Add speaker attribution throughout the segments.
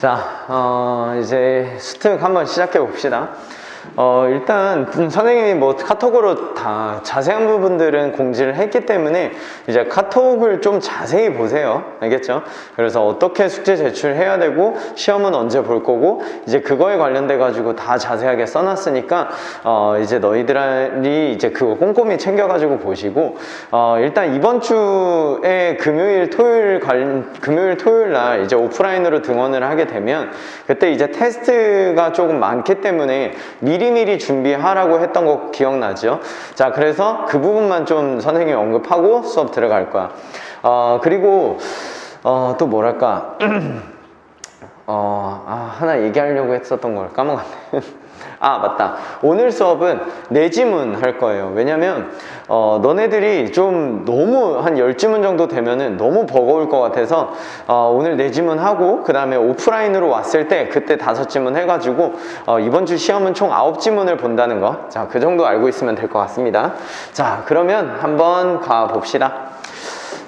Speaker 1: 자, 이제 수특 한번 시작해 봅시다. 일단 선생님이 뭐 카톡으로 다 자세한 부분들은 공지를 했기 때문에 이제 카톡을 좀 자세히 보세요. 알겠죠? 그래서 어떻게 숙제 제출해야 되고 시험은 언제 볼 거고 이제 그거에 관련돼 가지고 다 자세하게 써놨으니까 이제 너희들이 이제 그거 꼼꼼히 챙겨가지고 보시고 일단 이번 주에 금요일 토요일 날 이제 오프라인으로 등원을 하게 되면 그때 이제 테스트가 조금 많기 때문에 미리미리 준비하라고 했던 거 기억나죠? 자, 그래서 그 부분만 좀 선생님이 언급하고 수업 들어갈 거야. 그리고 또 뭐랄까 하나 얘기하려고 했었던 걸 까먹었네. 아, 맞다. 오늘 수업은 내지문 할 거예요. 왜냐면 너네들이 좀 너무 한 10지문 정도 되면은 너무 버거울 것 같아서 오늘 내지문 하고 그 다음에 오프라인으로 왔을 때 그때 5지문 해가지고 이번 주 시험은 총 9지문을 본다는 거. 자, 그 정도 알고 있으면 될 것 같습니다. 자, 그러면 한번 가봅시다.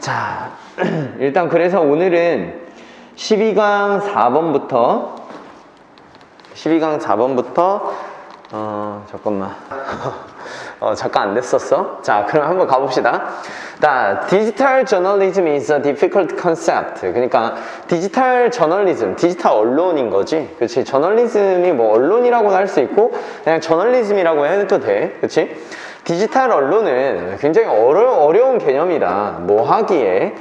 Speaker 1: 자, 일단 그래서 오늘은 12강 4번부터 잠깐만 잠깐 안 됐었어. 자, 그럼 한번 가봅시다. 디지털 저널리즘 is a difficult concept. 그러니까 디지털 저널리즘, 디지털 언론인 거지. 그렇지? 저널리즘이 뭐 언론이라고도 할 수 있고 그냥 저널리즘이라고 해도 돼. 그렇지? 디지털 언론은 굉장히 어려운 개념이다. 뭐 하기에.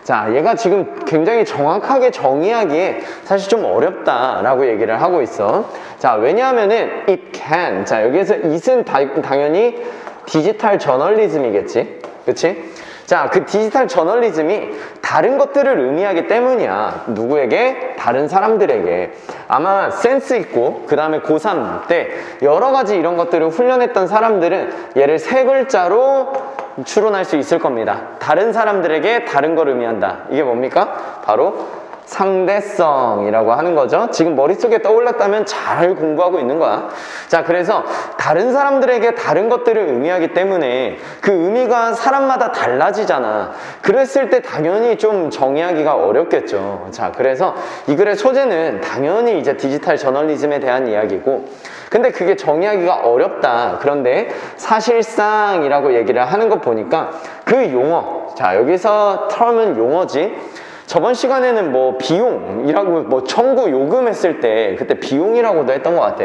Speaker 1: 자, 얘가 지금 굉장히 정확하게 정의하기에 사실 좀 어렵다라고 얘기를 하고 있어. 자, 왜냐하면은 it can. 자, 여기에서 it은 당연히 디지털 저널리즘이겠지. 그치? 자, 그 디지털 저널리즘이 다른 것들을 의미하기 때문이야. 누구에게? 다른 사람들에게. 아마 센스 있고 그 다음에 고3 때 여러 가지 이런 것들을 훈련했던 사람들은 얘를 3글자로 추론할 수 있을 겁니다. 다른 사람들에게 다른 걸 의미한다. 이게 뭡니까? 바로 상대성이라고 하는 거죠. 지금 머릿속에 떠올랐다면 잘 공부하고 있는 거야. 자, 그래서 다른 사람들에게 다른 것들을 의미하기 때문에 그 의미가 사람마다 달라지잖아. 그랬을 때 당연히 좀 정의하기가 어렵겠죠. 자, 그래서 이 글의 소재는 당연히 이제 디지털 저널리즘에 대한 이야기고, 근데 그게 정의하기가 어렵다. 그런데 사실상이라고 얘기를 하는 거 보니까 그 용어, 자, 여기서 term은 용어지. 저번 시간에는 뭐 비용이라고 뭐 청구 요금했을 때 그때 비용이라고도 했던 것 같아.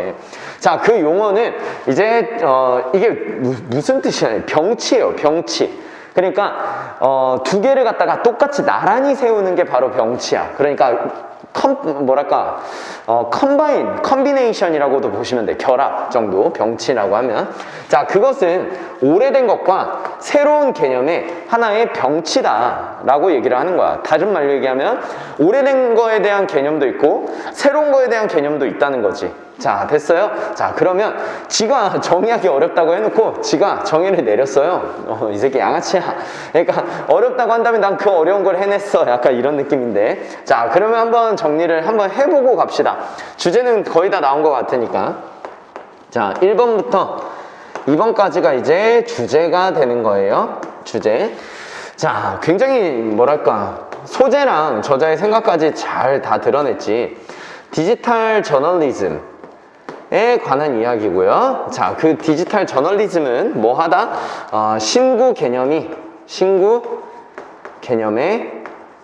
Speaker 1: 자, 그 용어는 이제 이게 무슨 뜻이야? 병치예요. 병치. 그러니까 두 개를 갖다가 똑같이 나란히 세우는 게 바로 병치야. 그러니까 컨비네이션이라고도 보시면 돼. 결합 정도, 병치라고 하면. 자, 그것은 오래된 것과 새로운 개념의 하나의 병치다 라고 얘기를 하는 거야. 다른 말로 얘기하면 오래된 거에 대한 개념도 있고 새로운 거에 대한 개념도 있다는 거지. 자, 됐어요? 자, 그러면 지가 정의하기 어렵다고 해놓고 지가 정의를 내렸어요. 이 새끼 양아치야. 그러니까 어렵다고 한다면 난 그 어려운 걸 해냈어. 약간 이런 느낌인데. 자, 그러면 한번 정리를 한번 해보고 갑시다. 주제는 거의 다 나온 것 같으니까. 자, 1번부터 2번까지가 이제 주제가 되는 거예요. 주제. 자, 굉장히 뭐랄까 소재랑 저자의 생각까지 잘 다 드러냈지. 디지털 저널리즘 에 관한 이야기고요. 자, 그 디지털 저널리즘은 뭐 하다? 신구 개념의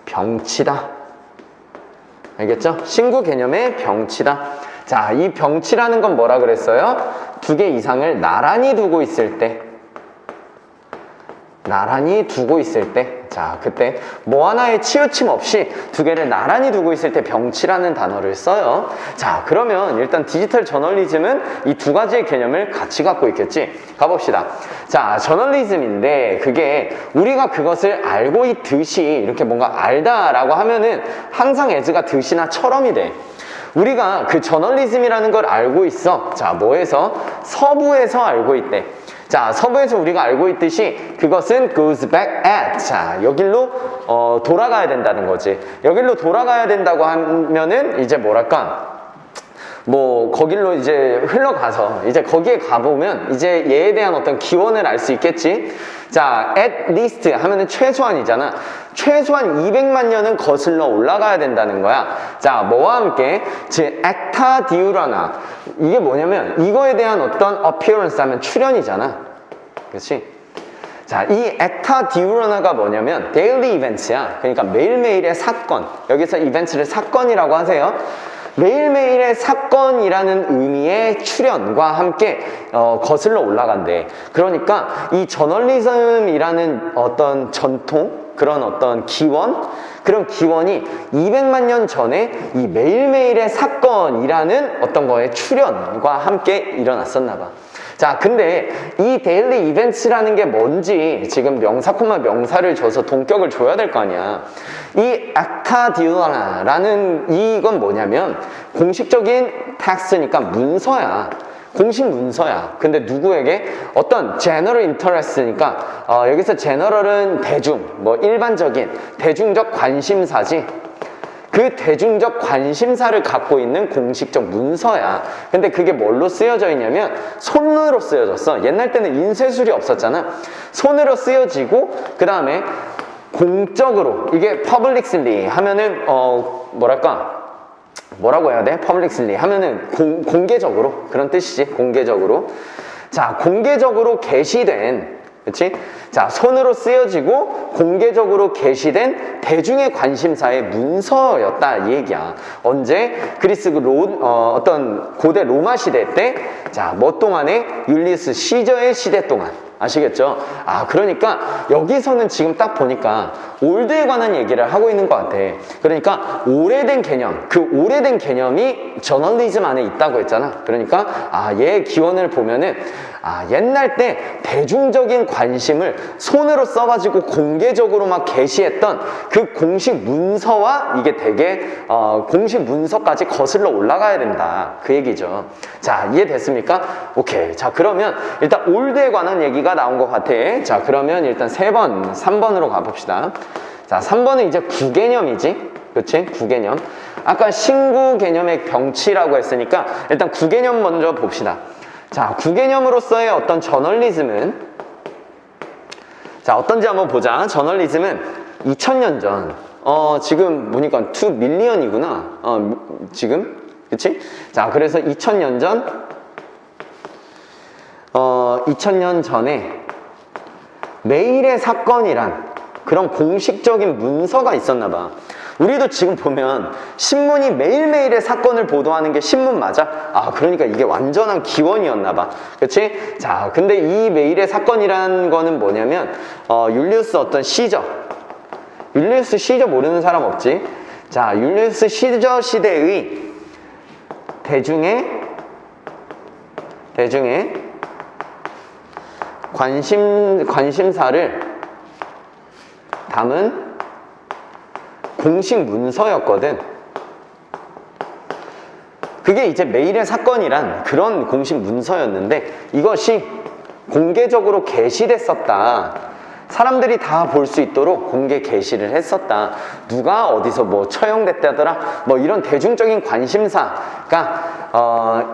Speaker 1: 병치다. 알겠죠? 신구 개념의 병치다. 자, 이 병치라는 건 뭐라 그랬어요? 2개 이상을 나란히 두고 있을 때. 자, 그때 뭐 하나에 치우침 없이 2개를 나란히 두고 있을 때 병치라는 단어를 써요. 자, 그러면 일단 디지털 저널리즘은 이 2가지의 개념을 같이 갖고 있겠지. 가봅시다. 자, 저널리즘인데 그게 우리가 그것을 알고 있듯이 이렇게 뭔가 알다라고 하면은 항상 as가 듯이나 처럼이 돼. 우리가 그 저널리즘이라는 걸 알고 있어. 자, 뭐에서? 서부에서 알고 있대. 자, 서부에서 우리가 알고 있듯이 그것은 goes back at. 자, 여길로 돌아가야 된다는 거지. 여길로 돌아가야 된다고 하면은 이제 뭐랄까 뭐 거길로 이제 흘러가서 이제 거기에 가보면 이제 얘에 대한 어떤 기원을 알 수 있겠지. 자, at least 하면은 최소한이잖아. 최소한 200만 년은 거슬러 올라가야 된다는 거야. 자, 뭐와 함께? 즉, 액타 디우라나. 이게 뭐냐면 이거에 대한 어떤 appearance 하면 출현이잖아. 그렇지? 자, 이 액타 디우라나가 뭐냐면 daily events야. 그러니까 매일매일의 사건. 여기서 이벤트를 사건이라고 하세요. 매일매일의 사건이라는 의미의 출현과 함께 거슬러 올라간대. 그러니까 이 저널리즘이라는 어떤 전통, 그런 어떤 기원, 그런 기원이 200만 년 전에 이 매일매일의 사건이라는 어떤 거의 출현과 함께 일어났었나 봐. 자, 근데 이 데일리 이벤트라는 게 뭔지 지금 명사, 명사를 줘서 동격을 줘야 될 거 아니야. 이 아카디우나라는 이건 뭐냐면 공식적인 텍스트니까 문서야. 공식 문서야. 근데 누구에게? 어떤 general interest니까 여기서 general은 대중, 뭐 일반적인 대중적 관심사지. 그 대중적 관심사를 갖고 있는 공식적 문서야. 근데 그게 뭘로 쓰여져 있냐면 손으로 쓰여졌어. 옛날 때는 인쇄술이 없었잖아. 손으로 쓰여지고 그 다음에 공적으로 이게 publicly 하면은 뭐라고 해야 돼? publicly 하면은 공개적으로 그런 뜻이지. 공개적으로. 자, 공개적으로 게시된, 그치? 자, 손으로 쓰여지고 공개적으로 게시된 대중의 관심사의 문서였다 이 얘기야. 언제? 그리스 어떤 고대 로마 시대 때, 자, 뭐 동안에? 율리우스 시저의 시대 동안. 아시겠죠? 아, 그러니까 여기서는 지금 딱 보니까 올드에 관한 얘기를 하고 있는 것 같아. 그러니까 오래된 개념, 그 오래된 개념이 저널리즘 안에 있다고 했잖아. 그러니까 얘 기원을 보면은 옛날 때 대중적인 관심을 손으로 써가지고 공개적으로 막 게시했던 그 공식 문서와 이게 되게 공식 문서까지 거슬러 올라가야 된다 그 얘기죠. 자, 이해됐습니까? 오케이. 자, 그러면 일단 올드에 관한 얘기가 나온 것 같아. 자, 그러면 일단 3번으로 가봅시다. 자, 3번은 이제 구개념이지. 그치? 구개념. 아까 신구 개념의 병치라고 했으니까 일단 구개념 먼저 봅시다. 자, 구개념으로서의 어떤 저널리즘은, 자, 어떤지 한번 보자. 저널리즘은 2000년 전, 지금 보니까 2 밀리언이구나. 지금, 그치? 자, 그래서 2000년 전, 2000년 전에 매일의 사건이란 그런 공식적인 문서가 있었나 봐. 우리도 지금 보면 신문이 매일매일의 사건을 보도하는 게 신문 맞아? 그러니까 이게 완전한 기원이었나 봐. 그치? 자, 근데 이 매일의 사건이라는 거는 뭐냐면 율리우스 어떤 시저, 율리우스 시저 모르는 사람 없지? 자, 율리우스 시저 시대의 대중의 관심사를 담은 공식 문서였거든. 그게 이제 매일의 사건이란 그런 공식 문서였는데 이것이 공개적으로 게시됐었다. 사람들이 다 볼 수 있도록 공개 게시를 했었다. 누가 어디서 뭐 처형됐다더라. 뭐 이런 대중적인 관심사가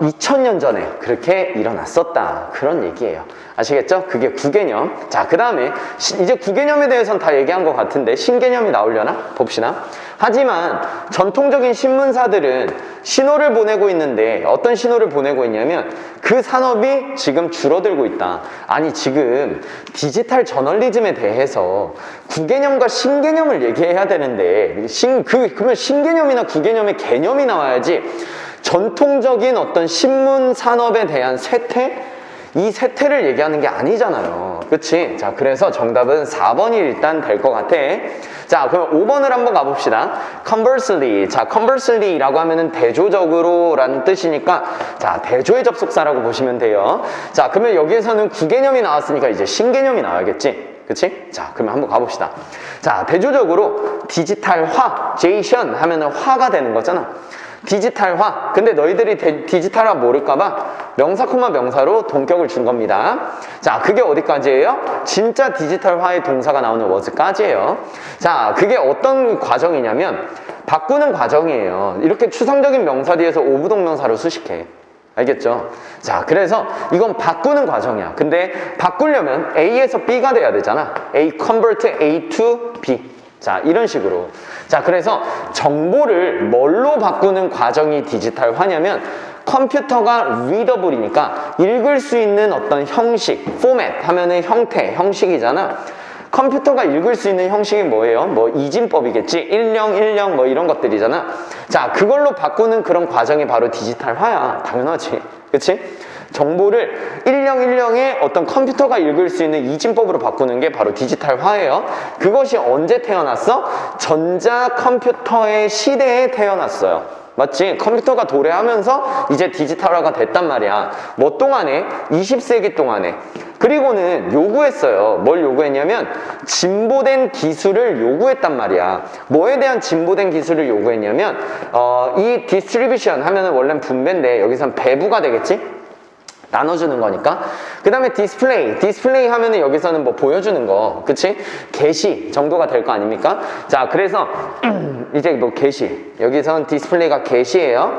Speaker 1: 2000년 전에 그렇게 일어났었다. 그런 얘기예요. 아시겠죠? 그게 구개념. 자, 그 다음에 이제 구개념에 대해서는 다 얘기한 것 같은데 신개념이 나오려나? 봅시다. 하지만 전통적인 신문사들은 신호를 보내고 있는데 어떤 신호를 보내고 있냐면 그 산업이 지금 줄어들고 있다. 아니, 지금 디지털 저널리즘에 대해서 구개념과 신개념을 얘기해야 되는데 그러면 신개념이나 구개념의 개념이 나와야지. 전통적인 어떤 신문 산업에 대한 쇠퇴? 이 쇠퇴를 얘기하는 게 아니잖아요. 그치? 자, 그래서 정답은 4번이 일단 될 것 같아. 자, 그럼 5번을 한번 가봅시다. conversely. 자, conversely라고 하면은 대조적으로 라는 뜻이니까, 자, 대조의 접속사라고 보시면 돼요. 자, 그러면 여기에서는 구개념이 나왔으니까 이제 신개념이 나와야겠지? 그치? 자, 그러면 한번 가봅시다. 자, 대조적으로 디지털화, 제이션 하면은 화가 되는 거잖아. 디지털화. 근데 너희들이 디지털화 모를까봐 명사, 명사로 동격을 준 겁니다. 자, 그게 어디까지예요? 진짜 디지털화의 동사가 나오는 워즈까지예요. 자, 그게 어떤 과정이냐면 바꾸는 과정이에요. 이렇게 추상적인 명사 뒤에서 오부동명사로 수식해. 알겠죠? 자, 그래서 이건 바꾸는 과정이야. 근데 바꾸려면 A에서 B가 돼야 되잖아. A convert A to B. 자, 이런 식으로. 자, 그래서 정보를 뭘로 바꾸는 과정이 디지털화냐면 컴퓨터가 리더블이니까 읽을 수 있는 어떤 형식, 포맷 하면은 형태, 형식이잖아. 컴퓨터가 읽을 수 있는 형식이 뭐예요? 뭐 이진법이겠지? 1010 뭐 이런 것들이잖아. 자, 그걸로 바꾸는 그런 과정이 바로 디지털화야. 당연하지. 그치? 정보를 1010의 어떤 컴퓨터가 읽을 수 있는 이진법으로 바꾸는 게 바로 디지털화예요. 그것이 언제 태어났어? 전자컴퓨터의 시대에 태어났어요. 맞지? 컴퓨터가 도래하면서 이제 디지털화가 됐단 말이야. 뭐 동안에? 20세기 동안에. 그리고는 요구했어요. 뭘 요구했냐면 진보된 기술을 요구했단 말이야. 뭐에 대한 진보된 기술을 요구했냐면 이 디스트리뷰션 하면은 원래는 분배인데 여기선 배부가 되겠지? 나눠주는 거니까. 그 다음에 디스플레이 하면은 여기서는 뭐 보여주는 거, 그치? 게시 정도가 될 거 아닙니까? 자, 그래서 이제 뭐 게시, 여기선 디스플레이가 게시예요.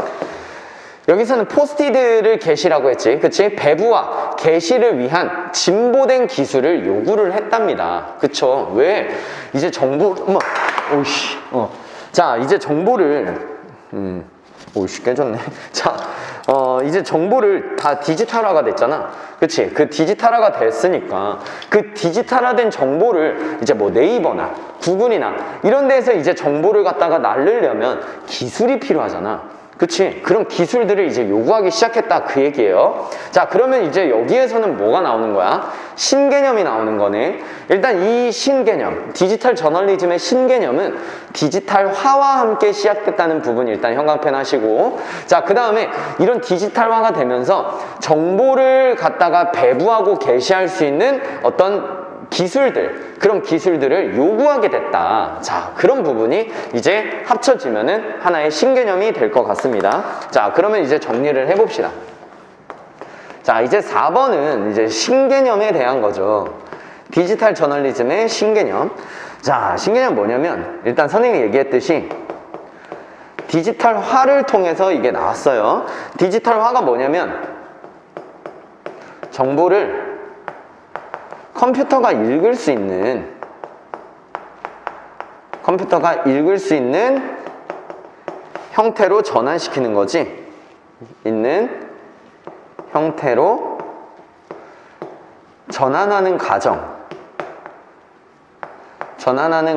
Speaker 1: 여기서는 포스티드를 게시라고 했지, 그치? 배부와 게시를 위한 진보된 기술을 요구를 했답니다. 그쵸? 왜? 이제 정보, 오이씨, 자, 이제 정보를, 오이씨, 깨졌네. 자, 이제 정보를 다 디지털화가 됐잖아. 그치? 그 디지털화가 됐으니까 그 디지털화된 정보를 이제 뭐 네이버나 구글이나 이런 데서 이제 정보를 갖다가 날리려면 기술이 필요하잖아. 그치? 그런 기술들을 이제 요구하기 시작했다 그 얘기예요. 자, 그러면 이제 여기에서는 뭐가 나오는 거야? 신개념이 나오는 거네. 일단 이 신개념, 디지털 저널리즘의 신개념은 디지털화와 함께 시작됐다는 부분 일단 형광펜 하시고, 자, 그 다음에 이런 디지털화가 되면서 정보를 갖다가 배부하고 게시할 수 있는 어떤 기술들, 그런 기술들을 요구하게 됐다. 자, 그런 부분이 이제 합쳐지면은 하나의 신개념이 될 것 같습니다. 자, 그러면 이제 정리를 해봅시다. 자, 이제 4번은 이제 신개념에 대한 거죠. 디지털 저널리즘의 신개념. 자, 신개념 뭐냐면 일단 선생님이 얘기했듯이 디지털화를 통해서 이게 나왔어요. 디지털화가 뭐냐면 정보를 컴퓨터가 읽을 수 있는 형태로 전환시키는 거지. 있는 형태로 전환하는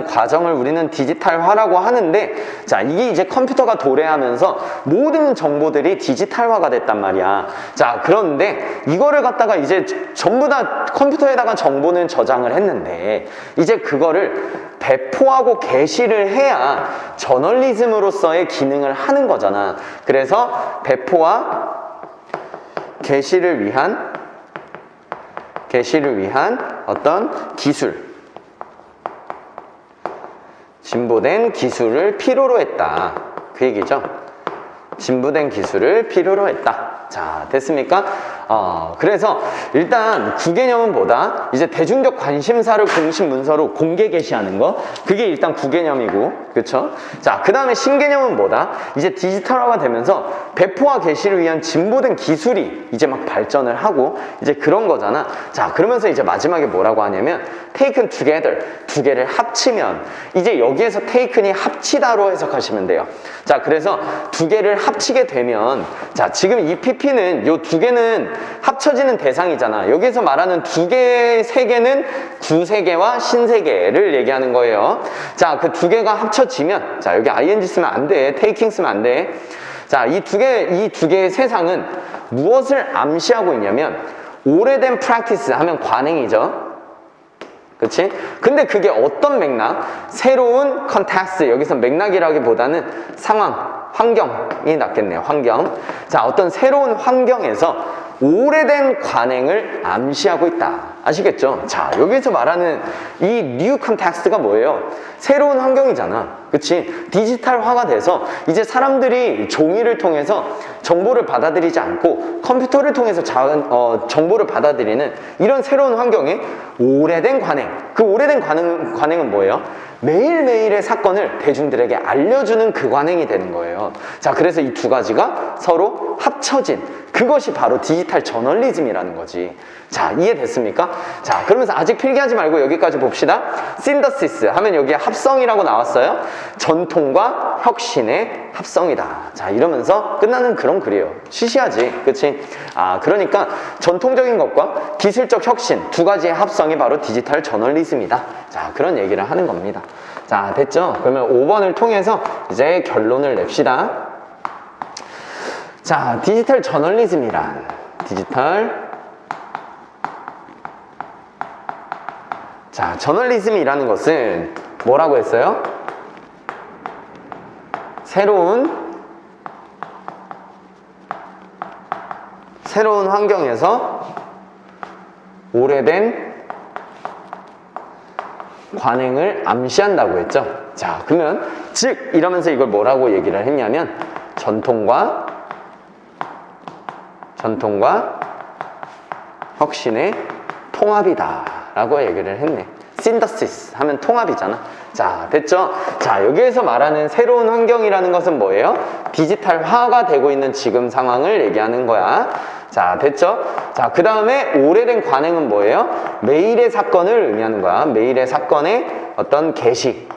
Speaker 1: 과정을 우리는 디지털화라고 하는데, 자, 이게 이제 컴퓨터가 도래하면서 모든 정보들이 디지털화가 됐단 말이야. 자, 그런데 이거를 갖다가 이제 전부 다 컴퓨터에다가 정보는 저장을 했는데 이제 그거를 배포하고 게시를 해야 저널리즘으로서의 기능을 하는 거잖아. 그래서 배포와 게시를 위한 어떤 기술, 진보된 기술을 필요로 했다. 그 얘기죠. 진보된 기술을 필요로 했다. 자, 됐습니까? 그래서 일단 구개념은 뭐다? 이제 대중적 관심사를 공식 문서로 공개 게시하는 거, 그게 일단 구개념이고, 그쵸? 자, 그 다음에 신개념은 뭐다? 이제 디지털화가 되면서 배포와 게시를 위한 진보된 기술이 이제 막 발전을 하고 이제 그런 거잖아. 자, 그러면서 이제 마지막에 뭐라고 하냐면 taken together, 두 개를 합치면, 이제 여기에서 taken이 합치다로 해석하시면 돼요. 자, 그래서 두 개를 합치게 되면, 자, 지금 이 PP는 요 두 개는 합쳐지는 대상이잖아. 여기서 말하는 두 개, 세 개는 구세계와 신세계를 얘기하는 거예요. 자, 그 두 개가 합쳐지면, 자, 여기 ing 쓰면 안 돼. taking 쓰면 안 돼. 자, 이 두 개의 세상은 무엇을 암시하고 있냐면 오래된 practice 하면 관행이죠. 그치? 근데 그게 어떤 맥락? 새로운 context, 여기서 맥락이라기보다는 상황, 환경이 낫겠네요. 환경. 자, 어떤 새로운 환경에서 오래된 관행을 암시하고 있다. 아시겠죠? 자, 여기서 말하는 이 new context가 뭐예요? 새로운 환경이잖아. 그치? 디지털화가 돼서 이제 사람들이 종이를 통해서 정보를 받아들이지 않고 컴퓨터를 통해서 정보를 받아들이는 이런 새로운 환경에 오래된 관행. 그 오래된 관행은 뭐예요? 매일매일의 사건을 대중들에게 알려주는 그 관행이 되는 거예요. 자, 그래서 이 두 가지가 서로 합쳐진 그것이 바로 디지털 저널리즘이라는 거지. 자, 이해됐습니까? 자, 그러면서 아직 필기하지 말고 여기까지 봅시다. synthesis 하면 여기에 합성이라고 나왔어요. 전통과 혁신의 합성이다. 자, 이러면서 끝나는 그런 글이에요. 시시하지, 그치? 아, 그러니까 전통적인 것과 기술적 혁신 두 가지의 합성이 바로 디지털 저널리즘이다. 자, 그런 얘기를 하는 겁니다. 자, 됐죠? 그러면 5번을 통해서 이제 결론을 냅시다. 자, 디지털 저널리즘이란 자, 저널리즘이라는 것은 뭐라고 했어요? 새로운 환경에서 오래된 관행을 암시한다고 했죠. 자, 그러면 즉 이러면서 이걸 뭐라고 얘기를 했냐면 전통과 혁신의 통합이다 라고 얘기를 했네. synthesis 하면 통합이잖아. 자, 됐죠? 자, 여기에서 말하는 새로운 환경이라는 것은 뭐예요? 디지털화가 되고 있는 지금 상황을 얘기하는 거야. 자, 됐죠? 자, 그 다음에 오래된 관행은 뭐예요? 매일의 사건을 의미하는 거야. 매일의 사건의 어떤 게시를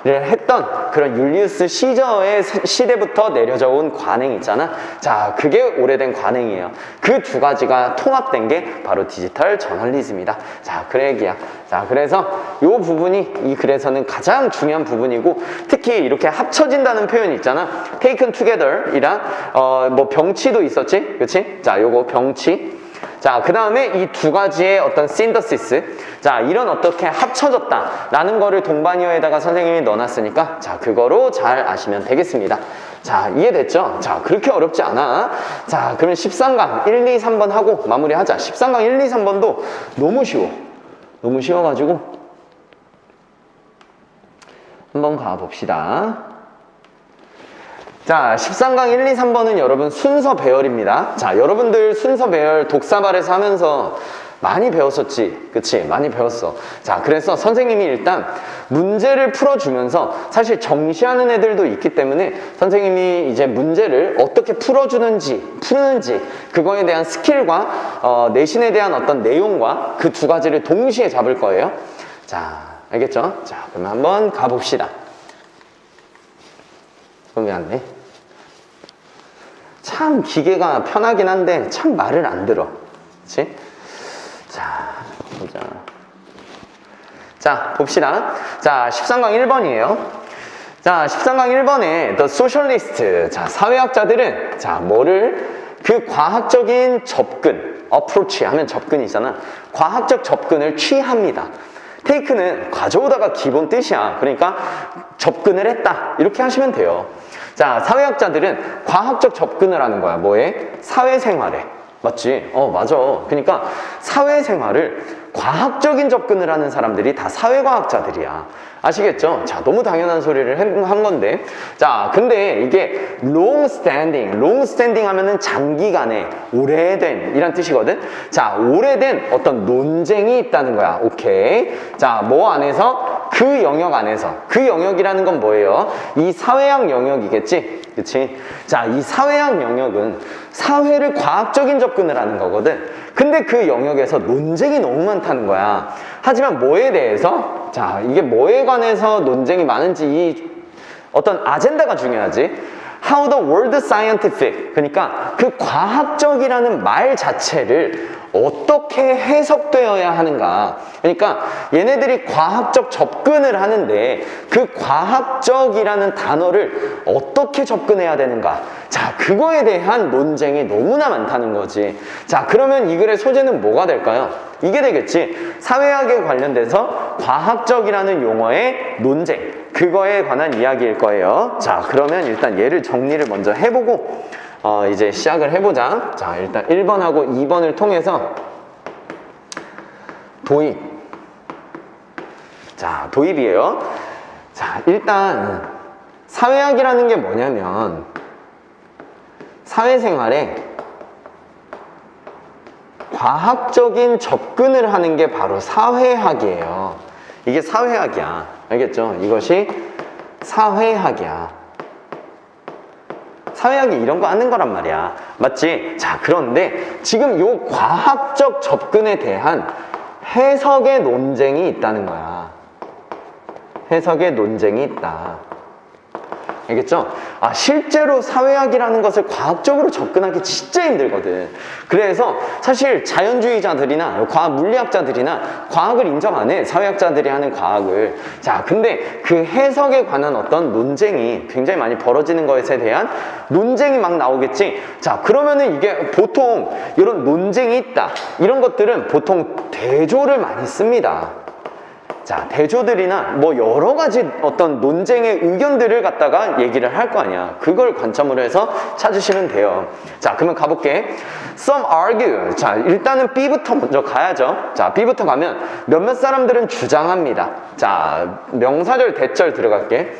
Speaker 1: 했던 그런 율리우스 시저의 시대부터 내려져 온 관행 있잖아. 자, 그게 오래된 관행이에요. 그 두 가지가 통합된 게 바로 디지털 저널리즘이다. 자, 그 얘기야. 자, 그래서 이 부분이 이 글에서는 가장 중요한 부분이고, 특히 이렇게 합쳐진다는 표현이 있잖아. taken together 이랑 뭐 병치도 있었지, 그치? 자, 요거 병치. 자, 그 다음에 이 두 가지의 어떤 synthesis, 자, 이런 어떻게 합쳐졌다라는 거를 동반어에다가 선생님이 넣어놨으니까, 자, 그거로 잘 아시면 되겠습니다. 자, 이해됐죠? 자, 그렇게 어렵지 않아. 자, 그러면 13강 1, 2, 3번 하고 마무리하자. 13강 1, 2, 3번도 너무 쉬워. 너무 쉬워가지고 한번 가봅시다. 자, 13강 1, 2, 3번은 여러분 순서 배열입니다. 자, 여러분들 순서 배열 독사발에서 하면서 많이 배웠었지, 그치? 많이 배웠어. 자, 그래서 선생님이 일단 문제를 풀어주면서, 사실 정시하는 애들도 있기 때문에 선생님이 이제 문제를 어떻게 풀어주는지, 푸는지, 그거에 대한 스킬과 내신에 대한 어떤 내용과 그 두 가지를 동시에 잡을 거예요. 자, 알겠죠? 자, 그러면 한번 가봅시다. 왜 안 돼? 참 기계가 편하긴 한데 참 말을 안 들어. 그치? 자, 보자. 자, 봅시다. 자, 13강 1번이에요. 자, 13강 1번에 The Socialist. 자, 사회학자들은 자, 그 과학적인 접근, approach 하면 접근이잖아. 과학적 접근을 취합니다. take는 가져오다가 기본 뜻이야. 그러니까 접근을 했다. 이렇게 하시면 돼요. 자, 사회학자들은 과학적 접근을 하는 거야. 뭐에? 사회생활에. 맞지? 맞아. 그러니까 사회생활을 과학적인 접근을 하는 사람들이 다 사회과학자들이야. 아시겠죠? 자, 너무 당연한 소리를 한 건데. 자, 근데 이게 long standing 하면은 장기간에 오래된 이란 뜻이거든. 자, 오래된 어떤 논쟁이 있다는 거야. 오케이. 자, 뭐 안에서? 그 영역 안에서. 그 영역이라는 건 뭐예요? 이 사회학 영역이겠지? 그치? 자, 이 사회학 영역은 사회를 과학적인 접근을 하는 거거든. 근데 그 영역에서 논쟁이 너무 많다는 거야. 하지만 뭐에 대해서? 자, 이게 뭐에 관해서 논쟁이 많은지 이 어떤 아젠다가 중요하지. How the world scientific, 그러니까 그 과학적이라는 말 자체를 어떻게 해석되어야 하는가. 그러니까 얘네들이 과학적 접근을 하는데 그 과학적이라는 단어를 어떻게 접근해야 되는가. 자, 그거에 대한 논쟁이 너무나 많다는 거지. 자, 그러면 이 글의 소재는 뭐가 될까요? 이게 되겠지. 사회학에 관련돼서 과학적이라는 용어의 논쟁, 그거에 관한 이야기일 거예요. 자, 그러면 일단 얘를 정리를 먼저 해보고 이제 시작을 해보자. 자, 일단 1번하고 2번을 통해서 도입. 자, 도입이에요. 자, 일단 사회학이라는 게 뭐냐면 사회생활에 과학적인 접근을 하는 게 바로 사회학이에요. 이게 사회학이야. 알겠죠? 이것이 사회학이야. 사회학이 이런 거 하는 거란 말이야. 맞지? 자, 그런데 지금 요 과학적 접근에 대한 해석의 논쟁이 있다는 거야. 해석의 논쟁이 있다. 알겠죠? 실제로 사회학이라는 것을 과학적으로 접근하기 진짜 힘들거든. 그래서 사실 자연주의자들이나 과학 물리학자들이나 과학을 인정 안 해. 사회학자들이 하는 과학을. 자, 근데 그 해석에 관한 어떤 논쟁이 굉장히 많이 벌어지는 것에 대한 논쟁이 막 나오겠지. 자, 그러면은 이게 보통 이런 논쟁이 있다. 이런 것들은 보통 대조를 많이 씁니다. 자, 대조들이나 뭐 여러 가지 어떤 논쟁의 의견들을 갖다가 얘기를 할 거 아니야. 그걸 관점으로 해서 찾으시면 돼요. 자, 그러면 가볼게. Some argue. 자, 일단은 B부터 먼저 가야죠. 자, B부터 가면 몇몇 사람들은 주장합니다. 자, 명사절 대절 들어갈게.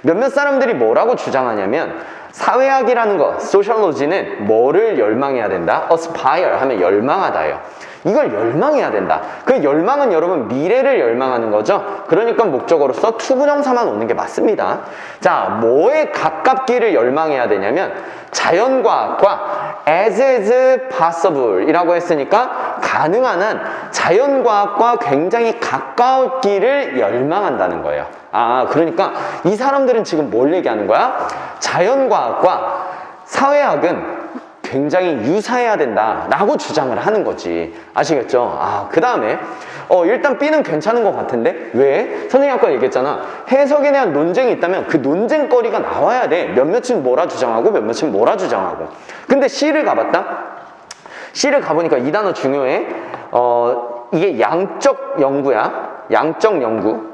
Speaker 1: 몇몇 사람들이 뭐라고 주장하냐면 사회학이라는 거, 소셜로지는 뭐를 열망해야 된다? aspire 하면 열망하다예요. 이걸 열망해야 된다. 그 열망은 여러분 미래를 열망하는 거죠. 그러니까 목적어로서 투부정사만 오는 게 맞습니다. 자, 뭐에 가깝기를 열망해야 되냐면 자연과학과 as is possible 이라고 했으니까 가능한 한 자연과학과 굉장히 가까웠기를 열망한다는 거예요. 그러니까 이 사람들은 지금 뭘 얘기하는 거야? 자연과학과 사회학은 굉장히 유사해야 된다라고 주장을 하는 거지. 아시겠죠? 그 다음에 일단 B는 괜찮은 것 같은데 왜? 선생님이 아까 얘기했잖아. 해석에 대한 논쟁이 있다면 그 논쟁거리가 나와야 돼. 몇몇은 뭐라 주장하고 몇몇은 뭐라 주장하고. 근데 C를 가봤다? C를 가보니까 이 단어 중요해. 이게 양적 연구야. 양적 연구.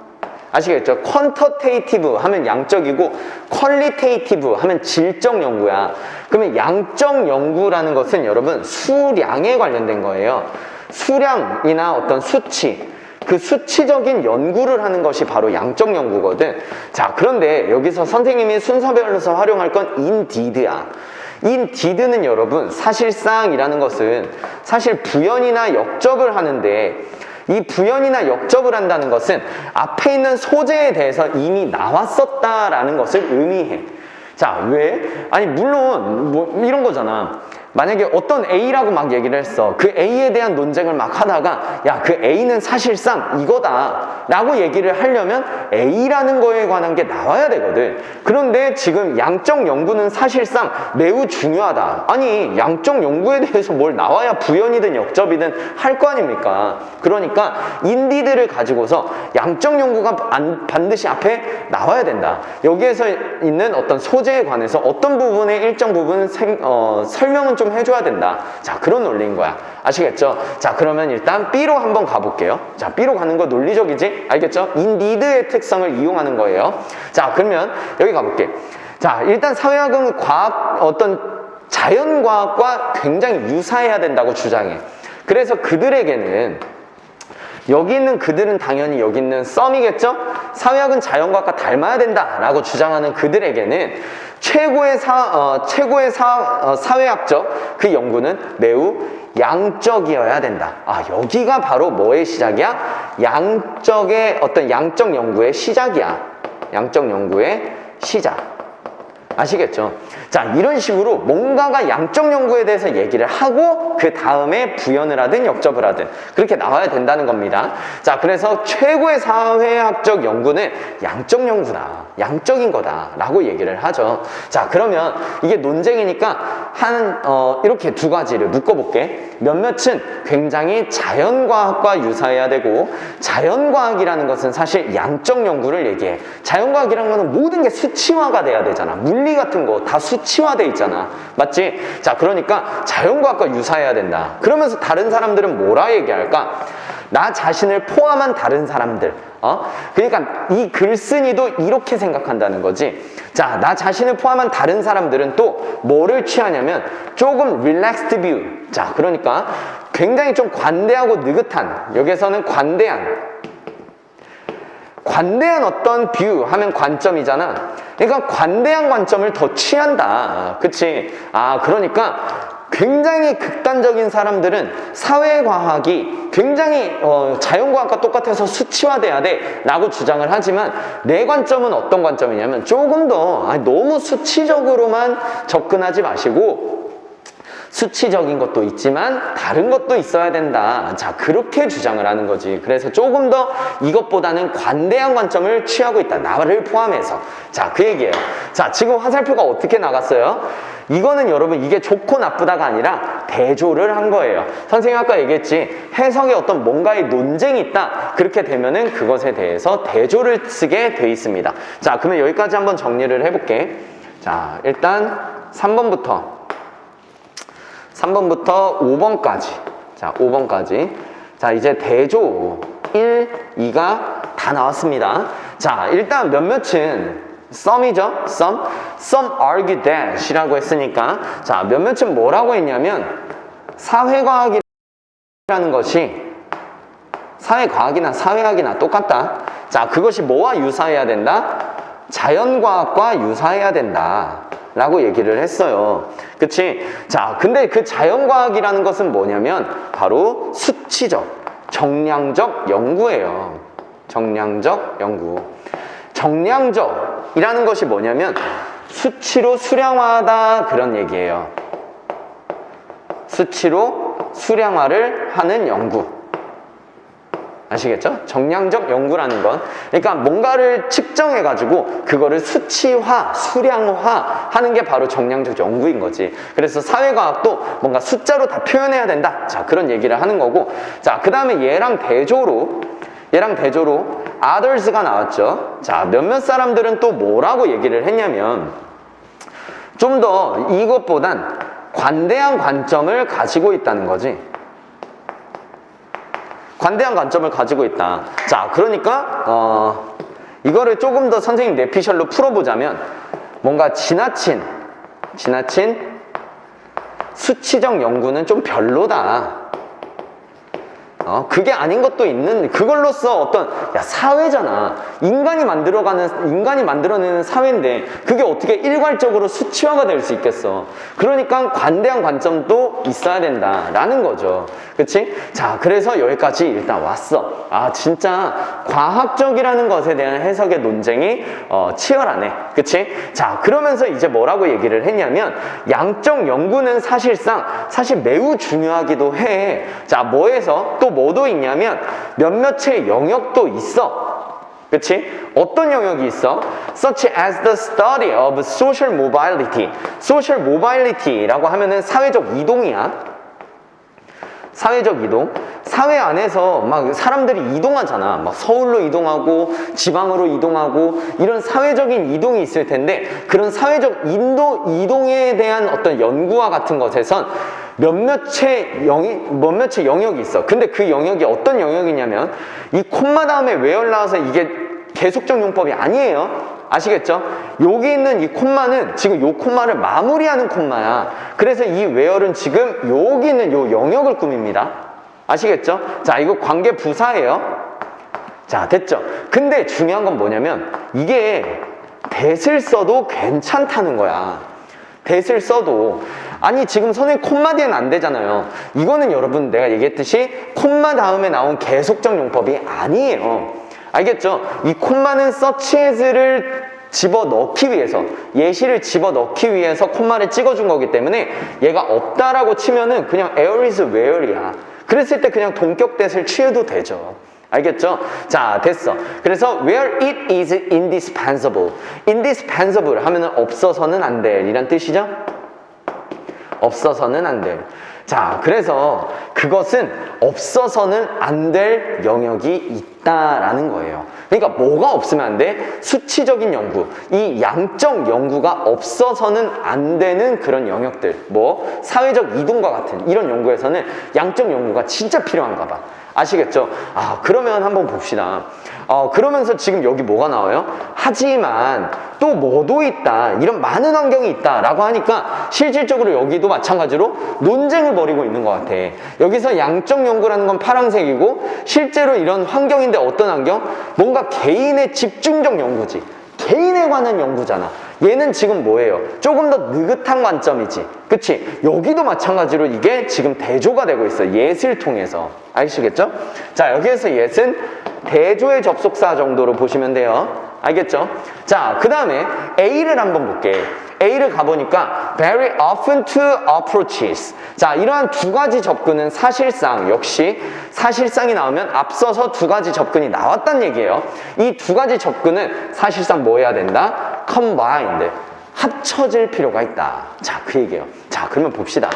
Speaker 1: 아시겠죠? 퀀터테이티브 하면 양적이고 퀄리테이티브 하면 질적 연구야. 그러면 양적 연구라는 것은 여러분 수량에 관련된 거예요. 수량이나 어떤 수치, 그 수치적인 연구를 하는 것이 바로 양적 연구거든. 자, 그런데 여기서 선생님이 순서별로서 활용할 건 indeed야. indeed는 여러분 사실상이라는 것은 사실 부연이나 역접을 하는데 이 부연이나 역접을 한다는 것은 앞에 있는 소재에 대해서 이미 나왔었다라는 것을 의미해. 자, 왜? 아니 물론 뭐 이런 거잖아. 만약에 어떤 A라고 막 얘기를 했어. 그 A에 대한 논쟁을 막 하다가 야, 그 A는 사실상 이거다 라고 얘기를 하려면 A라는 거에 관한 게 나와야 되거든. 그런데 지금 양적 연구는 사실상 매우 중요하다. 아니 양적 연구에 대해서 뭘 나와야 부연이든 역접이든 할 거 아닙니까? 그러니까 인디드를 가지고서 양적 연구가 반드시 앞에 나와야 된다. 여기에서 있는 어떤 소재에 관해서 어떤 부분의 일정 부분 설명은 좀 해줘야 된다. 자, 그런 논리인 거야. 아시겠죠? 자, 그러면 일단 B로 한번 가볼게요. 자, B로 가는 거 논리적이지? 알겠죠? indeed의 특성을 이용하는 거예요. 자, 그러면 여기 가볼게. 자, 일단 사회학은 어떤 자연과학과 굉장히 유사해야 된다고 주장해. 그래서 그들에게는 여기 있는 그들은 당연히 여기 있는 썸이겠죠? 사회학은 자연과학과 닮아야 된다라고 주장하는 그들에게는 최고의 사회학적 그 연구는 매우 양적이어야 된다. 여기가 바로 뭐의 시작이야? 양적의 어떤 양적 연구의 시작이야. 양적 연구의 시작. 아시겠죠? 자, 이런 식으로 뭔가가 양적 연구에 대해서 얘기를 하고 그 다음에 부연을 하든 역접을 하든 그렇게 나와야 된다는 겁니다. 자, 그래서 최고의 사회학적 연구는 양적 연구다. 양적인 거다 라고 얘기를 하죠. 자, 그러면 이게 논쟁이니까 이렇게 두 가지를 묶어볼게. 몇몇은 굉장히 자연과학과 유사해야 되고 자연과학이라는 것은 사실 양적 연구를 얘기해. 자연과학이라는 것은 모든 게 수치화가 돼야 되잖아. 물리 같은 거 다 수치화돼 있잖아. 맞지? 자, 그러니까 자연과학과 유사해야 된다. 그러면서 다른 사람들은 뭐라 얘기할까? 나 자신을 포함한 다른 사람들. 그러니까 이 글쓴이도 이렇게 생각한다는 거지. 자, 나 자신을 포함한 다른 사람들은 또 뭐를 취하냐면 조금 relaxed view. 자, 그러니까 굉장히 좀 관대하고 느긋한, 여기서는 관대한 어떤 뷰 하면 관점이잖아. 그러니까 관대한 관점을 더 취한다. 그치? 그러니까 굉장히 극단적인 사람들은 사회과학이 굉장히 자연과학과 똑같아서 수치화돼야 돼 라고 주장을 하지만 내 관점은 어떤 관점이냐면 조금 더 너무 수치적으로만 접근하지 마시고 수치적인 것도 있지만 다른 것도 있어야 된다. 자, 그렇게 주장을 하는 거지. 그래서 조금 더 이것보다는 관대한 관점을 취하고 있다. 나를 포함해서. 자, 그 얘기예요. 자, 지금 화살표가 어떻게 나갔어요? 이거는 여러분 이게 좋고 나쁘다가 아니라 대조를 한 거예요. 선생님 아까 얘기했지. 해석에 어떤 뭔가의 논쟁이 있다. 그렇게 되면은 그것에 대해서 대조를 쓰게 돼 있습니다. 자, 그러면 여기까지 한번 정리를 해볼게. 자, 일단 3번부터 5번까지. 자, 5번까지. 자, 이제 대조 1, 2가 다 나왔습니다. 자, 일단 몇몇은 some이죠? some argue that 이라고 했으니까 자, 몇몇은 뭐라고 했냐면 사회과학이라는 것이 사회과학이나 사회학이나 똑같다. 자, 그것이 뭐와 유사해야 된다? 자연과학과 유사해야 된다. 라고 얘기를 했어요. 그치? 자, 근데 그 자연과학이라는 것은 뭐냐면 바로 수치적, 정량적 연구예요. 정량적 연구. 정량적이라는 것이 뭐냐면 수치로 수량화하다 그런 얘기예요. 수치로 수량화를 하는 연구. 아시겠죠? 정량적 연구라는 건 그러니까 뭔가를 측정해가지고 그거를 수치화, 수량화 하는 게 바로 정량적 연구인 거지. 그래서 사회과학도 뭔가 숫자로 다 표현해야 된다. 자, 그런 얘기를 하는 거고. 자, 그 다음에 얘랑 대조로 others가 나왔죠. 자, 몇몇 사람들은 또 뭐라고 얘기를 했냐면 좀 더 이것보단 관대한 관점을 가지고 있다는 거지. 관대한 관점을 가지고 있다. 자, 그러니까 이거를 조금 더 선생님 내피셜로 풀어보자면 뭔가 지나친 수치적 연구는 좀 별로다. 그게 아닌 것도 있는 그걸로써 어떤 사회잖아. 인간이 만들어내는 사회인데 그게 어떻게 일괄적으로 수치화가 될 수 있겠어. 그러니까 관대한 관점도 있어야 된다라는 거죠. 그치? 자, 그래서 여기까지 일단 왔어. 아, 진짜 과학적이라는 것에 대한 해석의 논쟁이 치열하네. 그치? 자, 그러면서 이제 뭐라고 얘기를 했냐면 양적 연구는 사실 매우 중요하기도 해. 자, 뭐에서 또 뭐도 있냐면 몇몇의 영역도 있어. 그치? 어떤 영역이 있어? Such as the study of social mobility. social mobility라고 하면은 사회적 이동이야. 사회적 이동. 사회 안에서 막 사람들이 이동하잖아. 막 서울로 이동하고 지방으로 이동하고 이런 사회적인 이동이 있을 텐데 그런 사회적 이동에 대한 어떤 연구와 같은 것에선 몇몇의 영역이 있어. 근데 그 영역이 어떤 영역이냐면 이 콤마 다음에 where 나와서 이게 계속적 용법이 아니에요. 아시겠죠? 여기 있는 이 콤마는 지금 요 콤마를 마무리하는 콤마야. 그래서 이 where는 지금 여기 있는 요 영역을 꾸밉니다. 아시겠죠? 자, 이거 관계 부사예요. 자, 됐죠? 근데 중요한 건 뭐냐면 이게 that을 써도 괜찮다는 거야. that을 써도 아니 지금 선생님 콤마 뒤에는 안 되잖아요. 이거는 여러분 내가 얘기했듯이 콤마 다음에 나온 계속적 용법이 아니에요. 알겠죠? 이 콤마는 such as를 집어넣기 위해서 예시를 집어넣기 위해서 콤마를 찍어준 거기 때문에 얘가 없다라고 치면은 그냥 where is where이야. 그랬을 때 그냥 동격 that을 취해도 되죠. 알겠죠? 자, 됐어. 그래서 where it is indispensable. indispensable 하면은 없어서는 안 될 이란 뜻이죠? 없어서는 안 될. 자, 그래서 그것은 없어서는 안 될 영역이 있다라는 거예요. 그러니까 뭐가 없으면 안 돼? 수치적인 연구, 이 양적 연구가 없어서는 안 되는 그런 영역들, 뭐 사회적 이동과 같은 이런 연구에서는 양적 연구가 진짜 필요한가 봐. 아시겠죠? 아, 그러면 한번 봅시다. 그러면서 지금 여기 뭐가 나와요? 하지만 또 뭐도 있다. 이런 많은 환경이 있다. 라고 하니까 실질적으로 여기도 마찬가지로 논쟁을 벌이고 있는 것 같아. 여기서 양적 연구라는 건 파란색이고 실제로 이런 환경인데 어떤 환경? 뭔가 개인의 집중적 연구지. 개인에 관한 연구잖아. 얘는 지금 뭐예요? 조금 더 느긋한 관점이지. 그치? 여기도 마찬가지로 이게 지금 대조가 되고 있어요. 예을 통해서. 아시겠죠? 자, 여기에서 예은 대조의 접속사 정도로 보시면 돼요. 알겠죠? 자, 그 다음에 A를 한번 볼게. A를 가보니까 very often to approaches. 자, 이러한 두 가지 접근은 사실상 역시 사실상이 나오면 앞서서 두 가지 접근이 나왔단 얘기예요. 이 두 가지 접근은 사실상 뭐 해야 된다? combined. 합쳐질 필요가 있다. 자, 그 얘기예요. 자, 그러면 봅시다.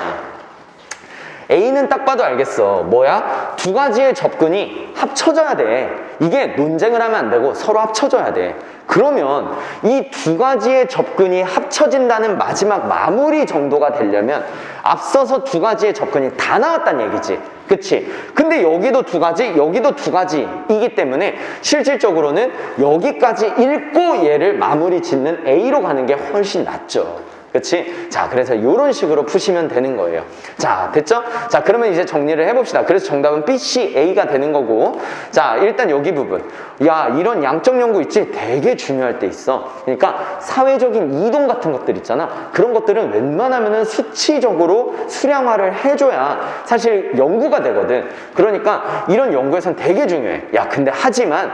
Speaker 1: A는 딱 봐도 알겠어. 뭐야? 두 가지의 접근이 합쳐져야 돼. 이게 논쟁을 하면 안 되고 서로 합쳐져야 돼. 그러면 이 두 가지의 접근이 합쳐진다는 마지막 마무리 정도가 되려면 앞서서 두 가지의 접근이 다 나왔단 얘기지. 그치? 근데 여기도 두 가지, 여기도 두 가지이기 때문에 실질적으로는 여기까지 읽고 얘를 마무리 짓는 A로 가는 게 훨씬 낫죠. 그치? 자, 그래서 이런 식으로 푸시면 되는 거예요. 자, 됐죠? 자, 그러면 이제 정리를 해봅시다. 그래서 정답은 B, C, A가 되는 거고. 자, 일단 여기 부분. 야, 이런 양적 연구 있지? 되게 중요할 때 있어. 그러니까 사회적인 이동 같은 것들 있잖아. 그런 것들은 웬만하면은 수치적으로 수량화를 해줘야 사실 연구가 되거든. 그러니까 이런 연구에선 되게 중요해. 야, 근데 하지만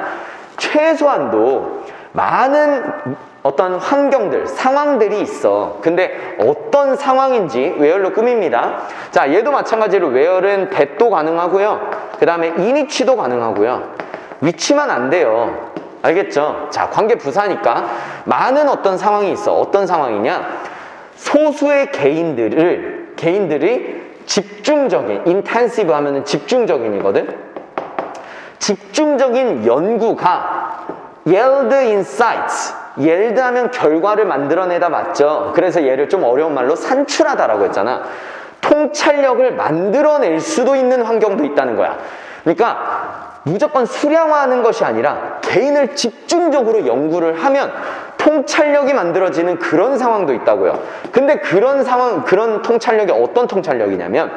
Speaker 1: 최소한도 많은 어떤 환경들, 상황들이 있어. 근데 어떤 상황인지 where로 꾸밉니다. 자, 얘도 마찬가지로 where는 that도 가능하고요. 그 다음에 in이치도 가능하고요. 위치만 안 돼요. 알겠죠? 자, 관계 부사니까 많은 어떤 상황이 있어. 어떤 상황이냐? 소수의 개인들이 집중적인, intensive 하면은 집중적인이거든? 집중적인 연구가 yield insights. yield 하면 결과를 만들어내다 맞죠? 그래서 얘를 좀 어려운 말로 산출하다라고 했잖아. 통찰력을 만들어낼 수도 있는 환경도 있다는 거야. 그러니까 무조건 수량화하는 것이 아니라 개인을 집중적으로 연구를 하면 통찰력이 만들어지는 그런 상황도 있다고요. 근데 그런 상황, 그런 통찰력이 어떤 통찰력이냐면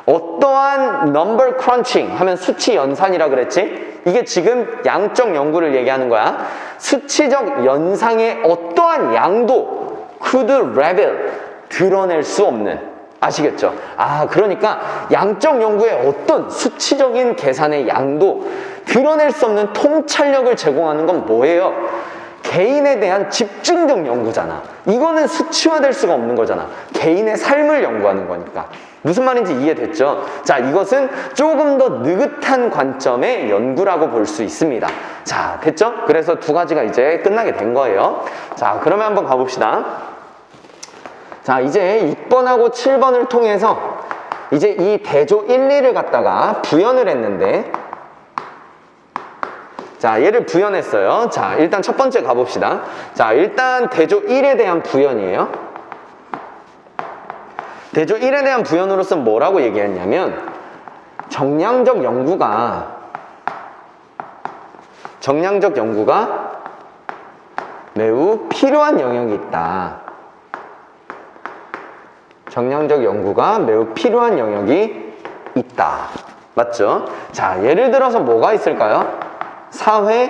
Speaker 1: 어떠한 number crunching 하면 수치 연산이라 그랬지? 이게 지금 양적 연구를 얘기하는 거야. 수치적 연상의 어떠한 양도 could reveal 드러낼 수 없는, 아시겠죠? 아, 그러니까 양적 연구의 어떤 수치적인 계산의 양도 드러낼 수 없는 통찰력을 제공하는 건 뭐예요? 개인에 대한 집중적 연구잖아. 이거는 수치화될 수가 없는 거잖아. 개인의 삶을 연구하는 거니까. 무슨 말인지 이해됐죠? 자, 이것은 조금 더 느긋한 관점의 연구라고 볼 수 있습니다. 자, 됐죠? 그래서 두 가지가 이제 끝나게 된 거예요. 자, 그러면 한번 가봅시다. 자, 이제 6번하고 7번을 통해서 이제 이 대조 1, 2를 갖다가 부연을 했는데, 자, 얘를 부연했어요. 자, 일단 첫 번째 가봅시다. 자, 일단 대조 1에 대한 부연이에요. 대조 1에 대한 부연으로서는 뭐라고 얘기했냐면 정량적 연구가 매우 필요한 영역이 있다. 정량적 연구가 매우 필요한 영역이 있다. 맞죠? 자, 예를 들어서 뭐가 있을까요? 사회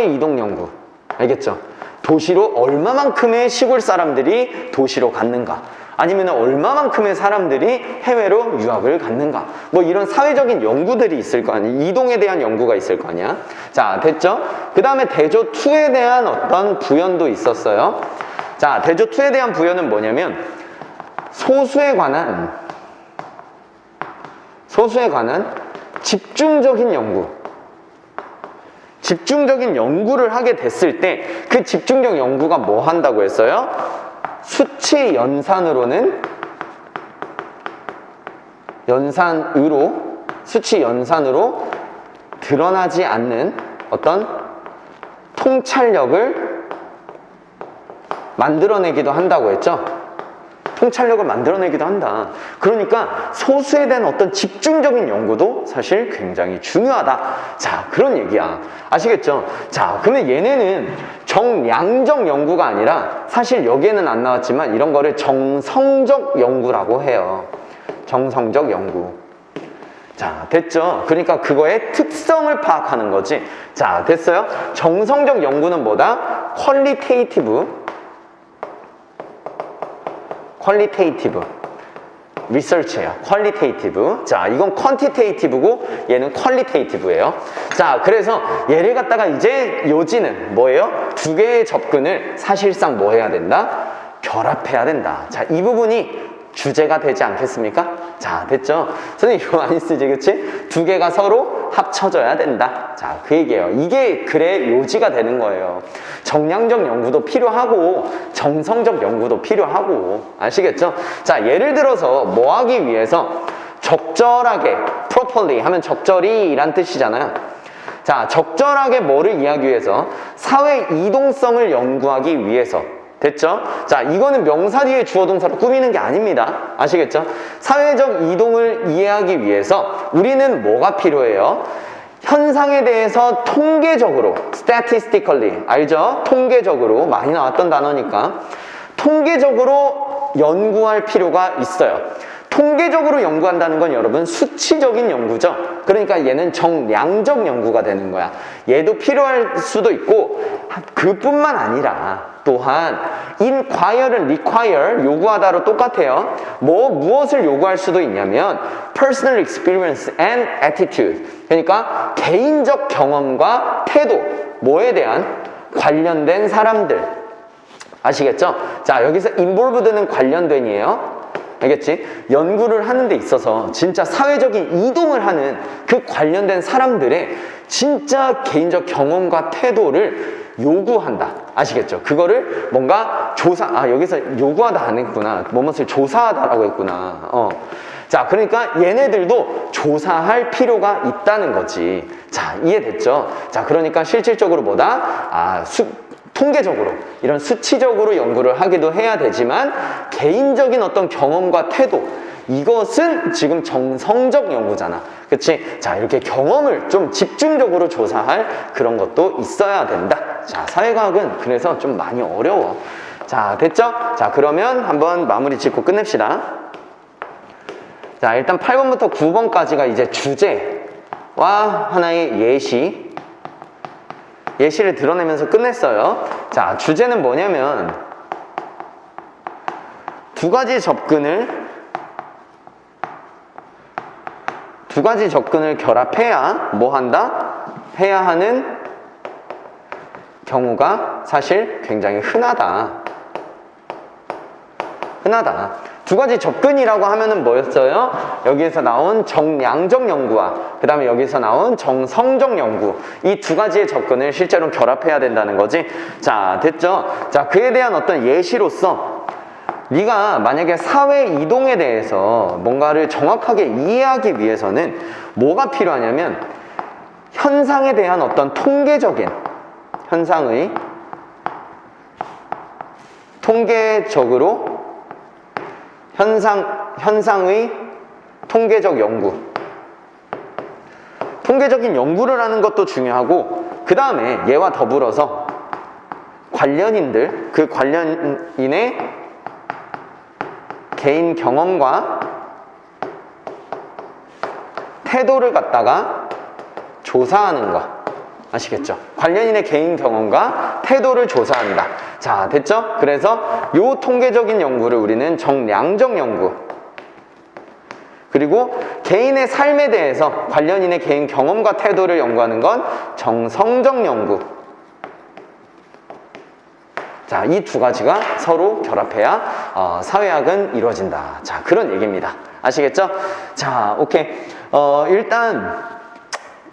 Speaker 1: 이동 연구. 알겠죠? 도시로 얼마만큼의 시골 사람들이 도시로 갔는가, 아니면 얼마만큼의 사람들이 해외로 유학을 갔는가, 뭐 이런 사회적인 연구들이 있을 거 아니야. 이동에 대한 연구가 있을 거 아니야. 자, 됐죠? 그 다음에 대조 2에 대한 어떤 부연도 있었어요. 자, 대조 2에 대한 부연은 뭐냐면 소수에 관한 집중적인 연구를 하게 됐을 때 그 집중적 연구가 뭐 한다고 했어요? 수치 연산으로 드러나지 않는 어떤 통찰력을 만들어내기도 한다고 했죠? 통찰력을 만들어내기도 한다. 그러니까 소수에 대한 어떤 집중적인 연구도 사실 굉장히 중요하다. 자, 그런 얘기야. 아시겠죠? 자, 그러면 얘네는 정량적 연구가 아니라 사실 여기에는 안 나왔지만 이런 거를 정성적 연구라고 해요. 정성적 연구. 자, 됐죠? 그러니까 그거의 특성을 파악하는 거지. 자, 됐어요? 정성적 연구는 뭐다? 퀄리테이티브 리서치예요. 퀄리테이티브. 자, 이건 퀀티테이티브고 얘는 퀄리테이티브예요. 자, 그래서 얘를 갖다가 이제 요지는 뭐예요? 두 개의 접근을 사실상 뭐 해야 된다? 결합해야 된다. 자, 이 부분이 주제가 되지 않겠습니까? 자, 됐죠? 선생님 이거 많이 쓰지, 그치? 두 개가 서로 합쳐져야 된다. 자, 그 얘기예요. 이게 글의 요지가 되는 거예요. 정량적 연구도 필요하고 정성적 연구도 필요하고, 아시겠죠? 자, 예를 들어서 뭐 하기 위해서 적절하게 properly 하면 적절히 이란 뜻이잖아요. 자, 적절하게 뭐를 이해하기 위해서? 사회 이동성을 연구하기 위해서. 됐죠? 자, 이거는 명사 뒤에 주어 동사로 꾸미는 게 아닙니다. 아시겠죠? 사회적 이동을 이해하기 위해서 우리는 뭐가 필요해요? 현상에 대해서 통계적으로, statistically, 알죠? 통계적으로, 많이 나왔던 단어니까 통계적으로 연구할 필요가 있어요. 통계적으로 연구한다는 건 여러분 수치적인 연구죠. 그러니까 얘는 정량적 연구가 되는 거야. 얘도 필요할 수도 있고 그뿐만 아니라 또한 inquire은 require, 요구하다로 똑같아요. 무엇을 요구할 수도 있냐면 personal experience and attitude, 그러니까 개인적 경험과 태도, 뭐에 대한 관련된 사람들. 아시겠죠? 자, 여기서 involved는 관련된이에요. 알겠지? 연구를 하는 데 있어서 진짜 사회적인 이동을 하는 그 관련된 사람들의 진짜 개인적 경험과 태도를 요구한다. 아시겠죠? 그거를 뭔가 여기서 요구하다 안 했구나. 뭐뭇을 조사하다라고 했구나. 자, 그러니까 얘네들도 조사할 필요가 있다는 거지. 자, 이해됐죠? 자, 그러니까 실질적으로 뭐다? 통계적으로 이런 수치적으로 연구를 하기도 해야 되지만 개인적인 어떤 경험과 태도, 이것은 지금 정성적 연구잖아. 그치? 자, 이렇게 경험을 좀 집중적으로 조사할 그런 것도 있어야 된다. 자, 사회과학은 그래서 좀 많이 어려워. 자, 됐죠? 자, 그러면 한번 마무리 짓고 끝냅시다. 자, 일단 8번부터 9번까지가 이제 주제와 하나의 예시를 드러내면서 끝냈어요. 자, 주제는 뭐냐면 두 가지 접근을 결합해야 뭐 한다? 해야 하는 경우가 사실 굉장히 흔하다. 두 가지 접근이라고 하면은 뭐였어요? 여기에서 나온 정량적 연구와 그 다음에 여기서 나온 정성적 연구, 이 두 가지의 접근을 실제로 결합해야 된다는 거지. 자, 됐죠? 자, 그에 대한 어떤 예시로서 네가 만약에 사회 이동에 대해서 뭔가를 정확하게 이해하기 위해서는 뭐가 필요하냐면 현상에 대한 어떤 통계적인 현상의 통계적 연구, 통계적인 연구를 하는 것도 중요하고, 그 다음에 얘와 더불어서 관련인들, 그 관련인의 개인 경험과 태도를 갖다가 조사하는 거. 아시겠죠? 관련인의 개인 경험과 태도를 조사한다. 자, 됐죠? 그래서 요 통계적인 연구를 우리는 정량적 연구, 그리고 개인의 삶에 대해서 관련인의 개인 경험과 태도를 연구하는 건 정성적 연구. 자, 이 두 가지가 서로 결합해야 사회학은 이루어진다. 자, 그런 얘기입니다. 아시겠죠? 자, 오케이. 일단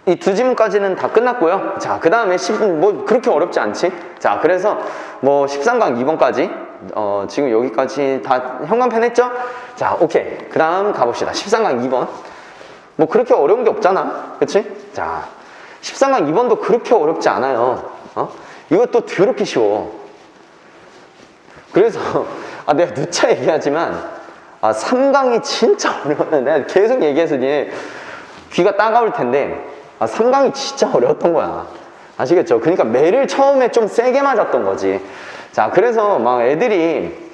Speaker 1: 이 두 지문까지는 다 끝났고요. 자, 그 다음에 뭐 그렇게 어렵지 않지? 자, 그래서 뭐 13강 2번까지 지금 여기까지 다 현관펜 했죠? 자, 오케이. 그 다음 가봅시다. 13강 2번. 뭐 그렇게 어려운 게 없잖아. 그치? 자, 13강 2번도 그렇게 어렵지 않아요. 이것도 더럽게 쉬워. 그래서 내가 누차 얘기하지만 3강이 진짜 어려웠는데, 내가 계속 얘기해서 니 귀가 따가울 텐데 3강이 진짜 어려웠던 거야. 아시겠죠? 그러니까 매를 처음에 좀 세게 맞았던 거지. 자, 그래서 막 애들이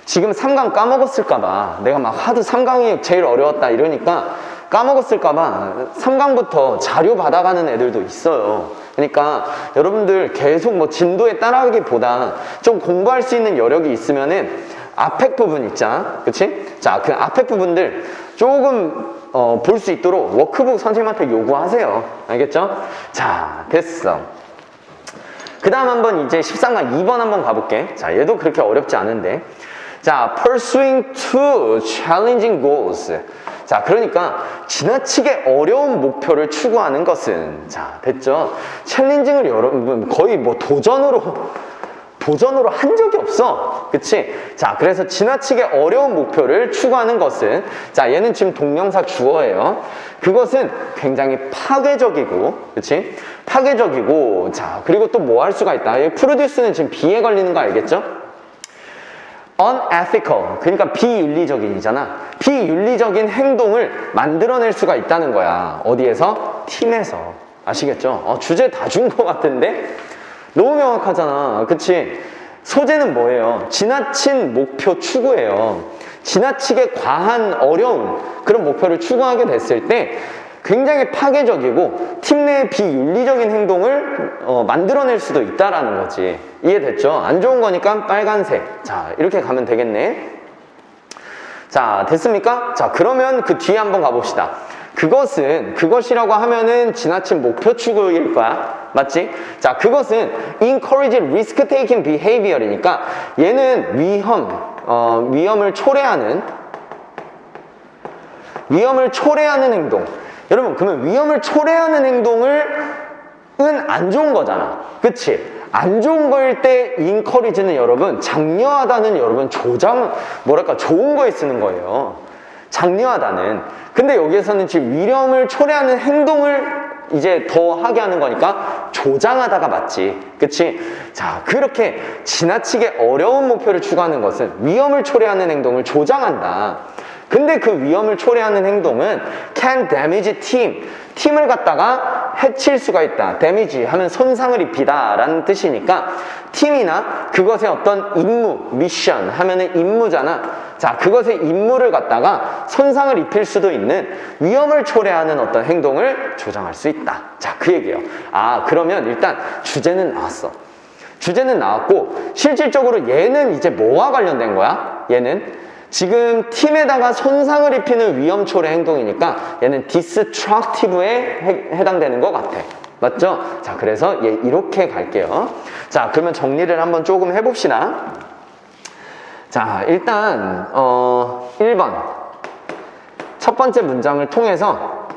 Speaker 1: 지금 3강 까먹었을까봐 내가 막 하도 3강이 제일 어려웠다 이러니까 까먹었을까봐 3강부터 자료 받아가는 애들도 있어요. 그러니까 여러분들 계속 뭐 진도에 따라가기보다 좀 공부할 수 있는 여력이 있으면은 앞에 부분 있잖아, 그치? 자, 그 앞에 부분들 조금 볼 수 있도록 워크북 선생님한테 요구하세요. 알겠죠? 자, 됐어. 그 다음 한번 이제 13강 2번 한번 가볼게. 자, 얘도 그렇게 어렵지 않은데. 자, pursuing two challenging goals. 자, 그러니까 지나치게 어려운 목표를 추구하는 것은, 자, 됐죠? 챌린징을 여러분 거의 뭐 도전으로 한 적이 없어. 그치? 자, 그래서 지나치게 어려운 목표를 추구하는 것은, 자, 얘는 지금 동명사 주어예요. 그것은 굉장히 파괴적이고, 그치? 파괴적이고, 자, 그리고 또 뭐 할 수가 있다. 이 프로듀스는 지금 B에 걸리는 거 알겠죠? unethical, 그러니까 비윤리적인이잖아. 비윤리적인 행동을 만들어낼 수가 있다는 거야. 어디에서? 팀에서. 아시겠죠? 주제 다 준 거 같은데? 너무 명확하잖아. 그치? 소재는 뭐예요? 지나친 목표 추구예요. 지나치게 과한 어려운 그런 목표를 추구하게 됐을 때 굉장히 파괴적이고 팀 내의 비윤리적인 행동을 만들어낼 수도 있다라는 거지. 이해됐죠? 안 좋은 거니까 빨간색. 자, 이렇게 가면 되겠네. 자, 됐습니까? 자, 그러면 그 뒤에 한번 가봅시다. 그것이라고 하면은 지나친 목표 추구일 거야. 맞지? 자, 그것은 encourage risk-taking behavior이니까 얘는 위험을 초래하는 행동. 여러분, 그러면 위험을 초래하는 행동은 안 좋은 거잖아. 그치? 안 좋은 거일 때 encourage는 여러분, 장려하다는 여러분 좋은 거에 쓰는 거예요. 장려하다는. 근데 여기에서는 지금 위험을 초래하는 행동을 이제 더 하게 하는 거니까 조장하다가 맞지. 그치? 자, 그렇게 지나치게 어려운 목표를 추구하는 것은 위험을 초래하는 행동을 조장한다. 근데 그 위험을 초래하는 행동은 can damage 팀을 갖다가 해칠 수가 있다. damage 하면 손상을 입히다 라는 뜻이니까 팀이나 그것의 어떤 임무, 미션 하면은 임무잖아. 자, 그것의 임무를 갖다가 손상을 입힐 수도 있는 위험을 초래하는 어떤 행동을 조장할 수 있다. 자, 그 얘기예요. 아, 그러면 일단 주제는 나왔어. 주제는 나왔고 실질적으로 얘는 이제 뭐와 관련된 거야? 얘는 지금 팀에다가 손상을 입히는 위험 초래 행동이니까 얘는 destructive에 해당되는 것 같아. 맞죠? 자, 그래서 얘 이렇게 갈게요. 자, 그러면 정리를 한번 조금 해봅시다. 자, 일단 1번 첫 번째 문장을 통해서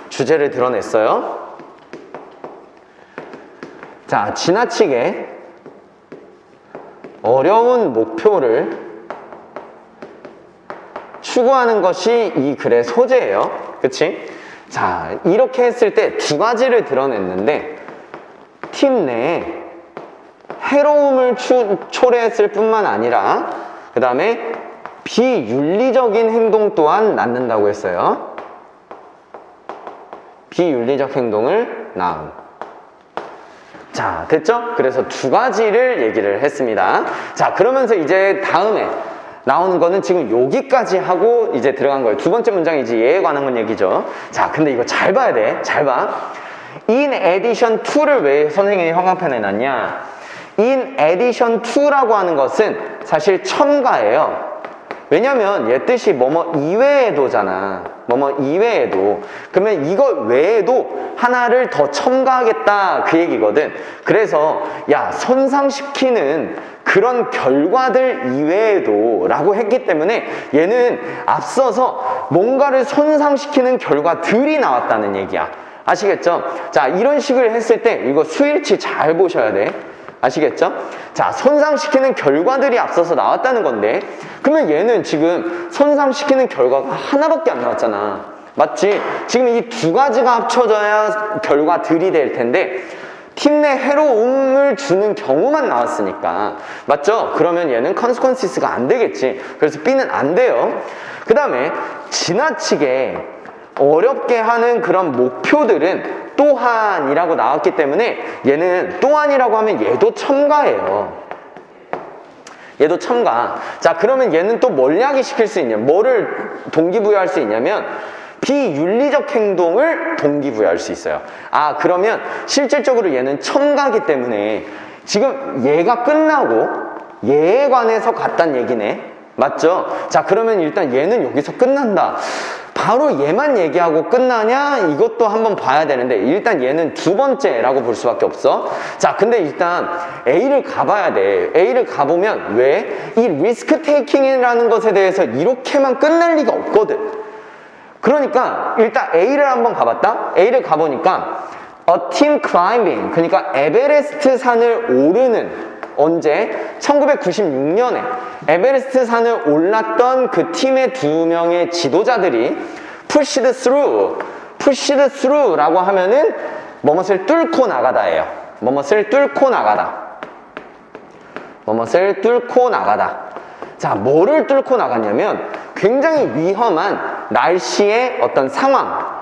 Speaker 1: 주제를 드러냈어요. 자, 지나치게 어려운 목표를 추구하는 것이 이 글의 소재예요. 그치? 자, 이렇게 했을 때 두 가지를 드러냈는데 팀 내에 해로움을 초래했을 뿐만 아니라 그 다음에 비윤리적인 행동 또한 낳는다고 했어요. 비윤리적 행동을 낳음. 자, 됐죠? 그래서 두 가지를 얘기를 했습니다. 자, 그러면서 이제 다음에 나오는 거는 지금 여기까지 하고 이제 들어간 거예요. 두 번째 문장이 이제 얘에 관한 건 얘기죠. 자, 근데 이거 잘 봐야 돼. 잘 봐. In addition to를 왜 선생님이 형광펜에 놨냐? In addition to라고 하는 것은 사실 첨가예요. 왜냐면 얘 뜻이 뭐뭐 이외에도잖아. 뭐뭐 이외에도. 그러면 이거 외에도 하나를 더 첨가하겠다 그 얘기거든. 그래서 야, 손상시키는 그런 결과들 이외에도 라고 했기 때문에 얘는 앞서서 뭔가를 손상시키는 결과들이 나왔다는 얘기야. 아시겠죠? 자, 이런 식을 했을 때 이거 수일치 잘 보셔야 돼. 아시겠죠? 자, 손상시키는 결과들이 앞서서 나왔다는 건데 그러면 얘는 지금 손상시키는 결과가 하나밖에 안 나왔잖아. 맞지? 지금 이 두 가지가 합쳐져야 결과들이 될 텐데 팀 내 해로움을 주는 경우만 나왔으니까. 맞죠? 그러면 얘는 consequences가 안 되겠지. 그래서 B는 안 돼요. 그 다음에 지나치게 어렵게 하는 그런 목표들은 또한이라고 나왔기 때문에 얘는 또한이라고 하면 얘도 첨가예요. 얘도 첨가. 자, 그러면 얘는 또 뭘 야기시킬 수 있냐? 뭐를 동기부여할 수 있냐면 비윤리적 행동을 동기부여할 수 있어요. 아, 그러면 실질적으로 얘는 첨가기 때문에 지금 얘가 끝나고 얘에 관해서 같단 얘기네. 맞죠? 자, 그러면 일단 얘는 여기서 끝난다. 바로 얘만 얘기하고 끝나냐? 이것도 한번 봐야 되는데 일단 얘는 두 번째라고 볼 수밖에 없어. 자, 근데 일단 A를 가봐야 돼. A를 가보면 왜? 이 리스크 테이킹이라는 것에 대해서 이렇게만 끝날 리가 없거든. 그러니까 일단 A를 한번 가봤다. A를 가보니까 A team climbing, 그러니까 에베레스트 산을 오르는, 언제? 1996년에 에베레스트 산을 올랐던 그 팀의 2명의 지도자들이 pushed through라고 하면은 뭐뭇을 뚫고 나가다예요. 뭐뭇을 뚫고 나가다. 자, 뭐를 뚫고 나갔냐면 굉장히 위험한 날씨의 어떤 상황,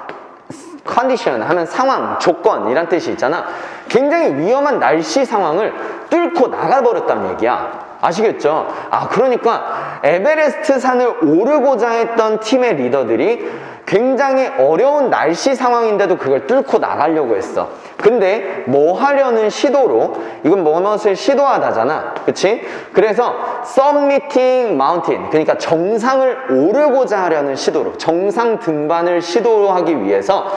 Speaker 1: 컨디션 하면 상황, 조건 이란 뜻이 있잖아. 굉장히 위험한 날씨 상황을 뚫고 나가버렸다는 얘기야. 아시겠죠? 아, 그러니까 에베레스트 산을 오르고자 했던 팀의 리더들이 굉장히 어려운 날씨 상황인데도 그걸 뚫고 나가려고 했어. 근데 뭐 하려는 시도로, 이건 뭐뭇을 시도하다잖아. 그치? 그래서 submitting mountain, 그러니까 정상을 오르고자 하려는 시도로, 정상 등반을 시도하기 위해서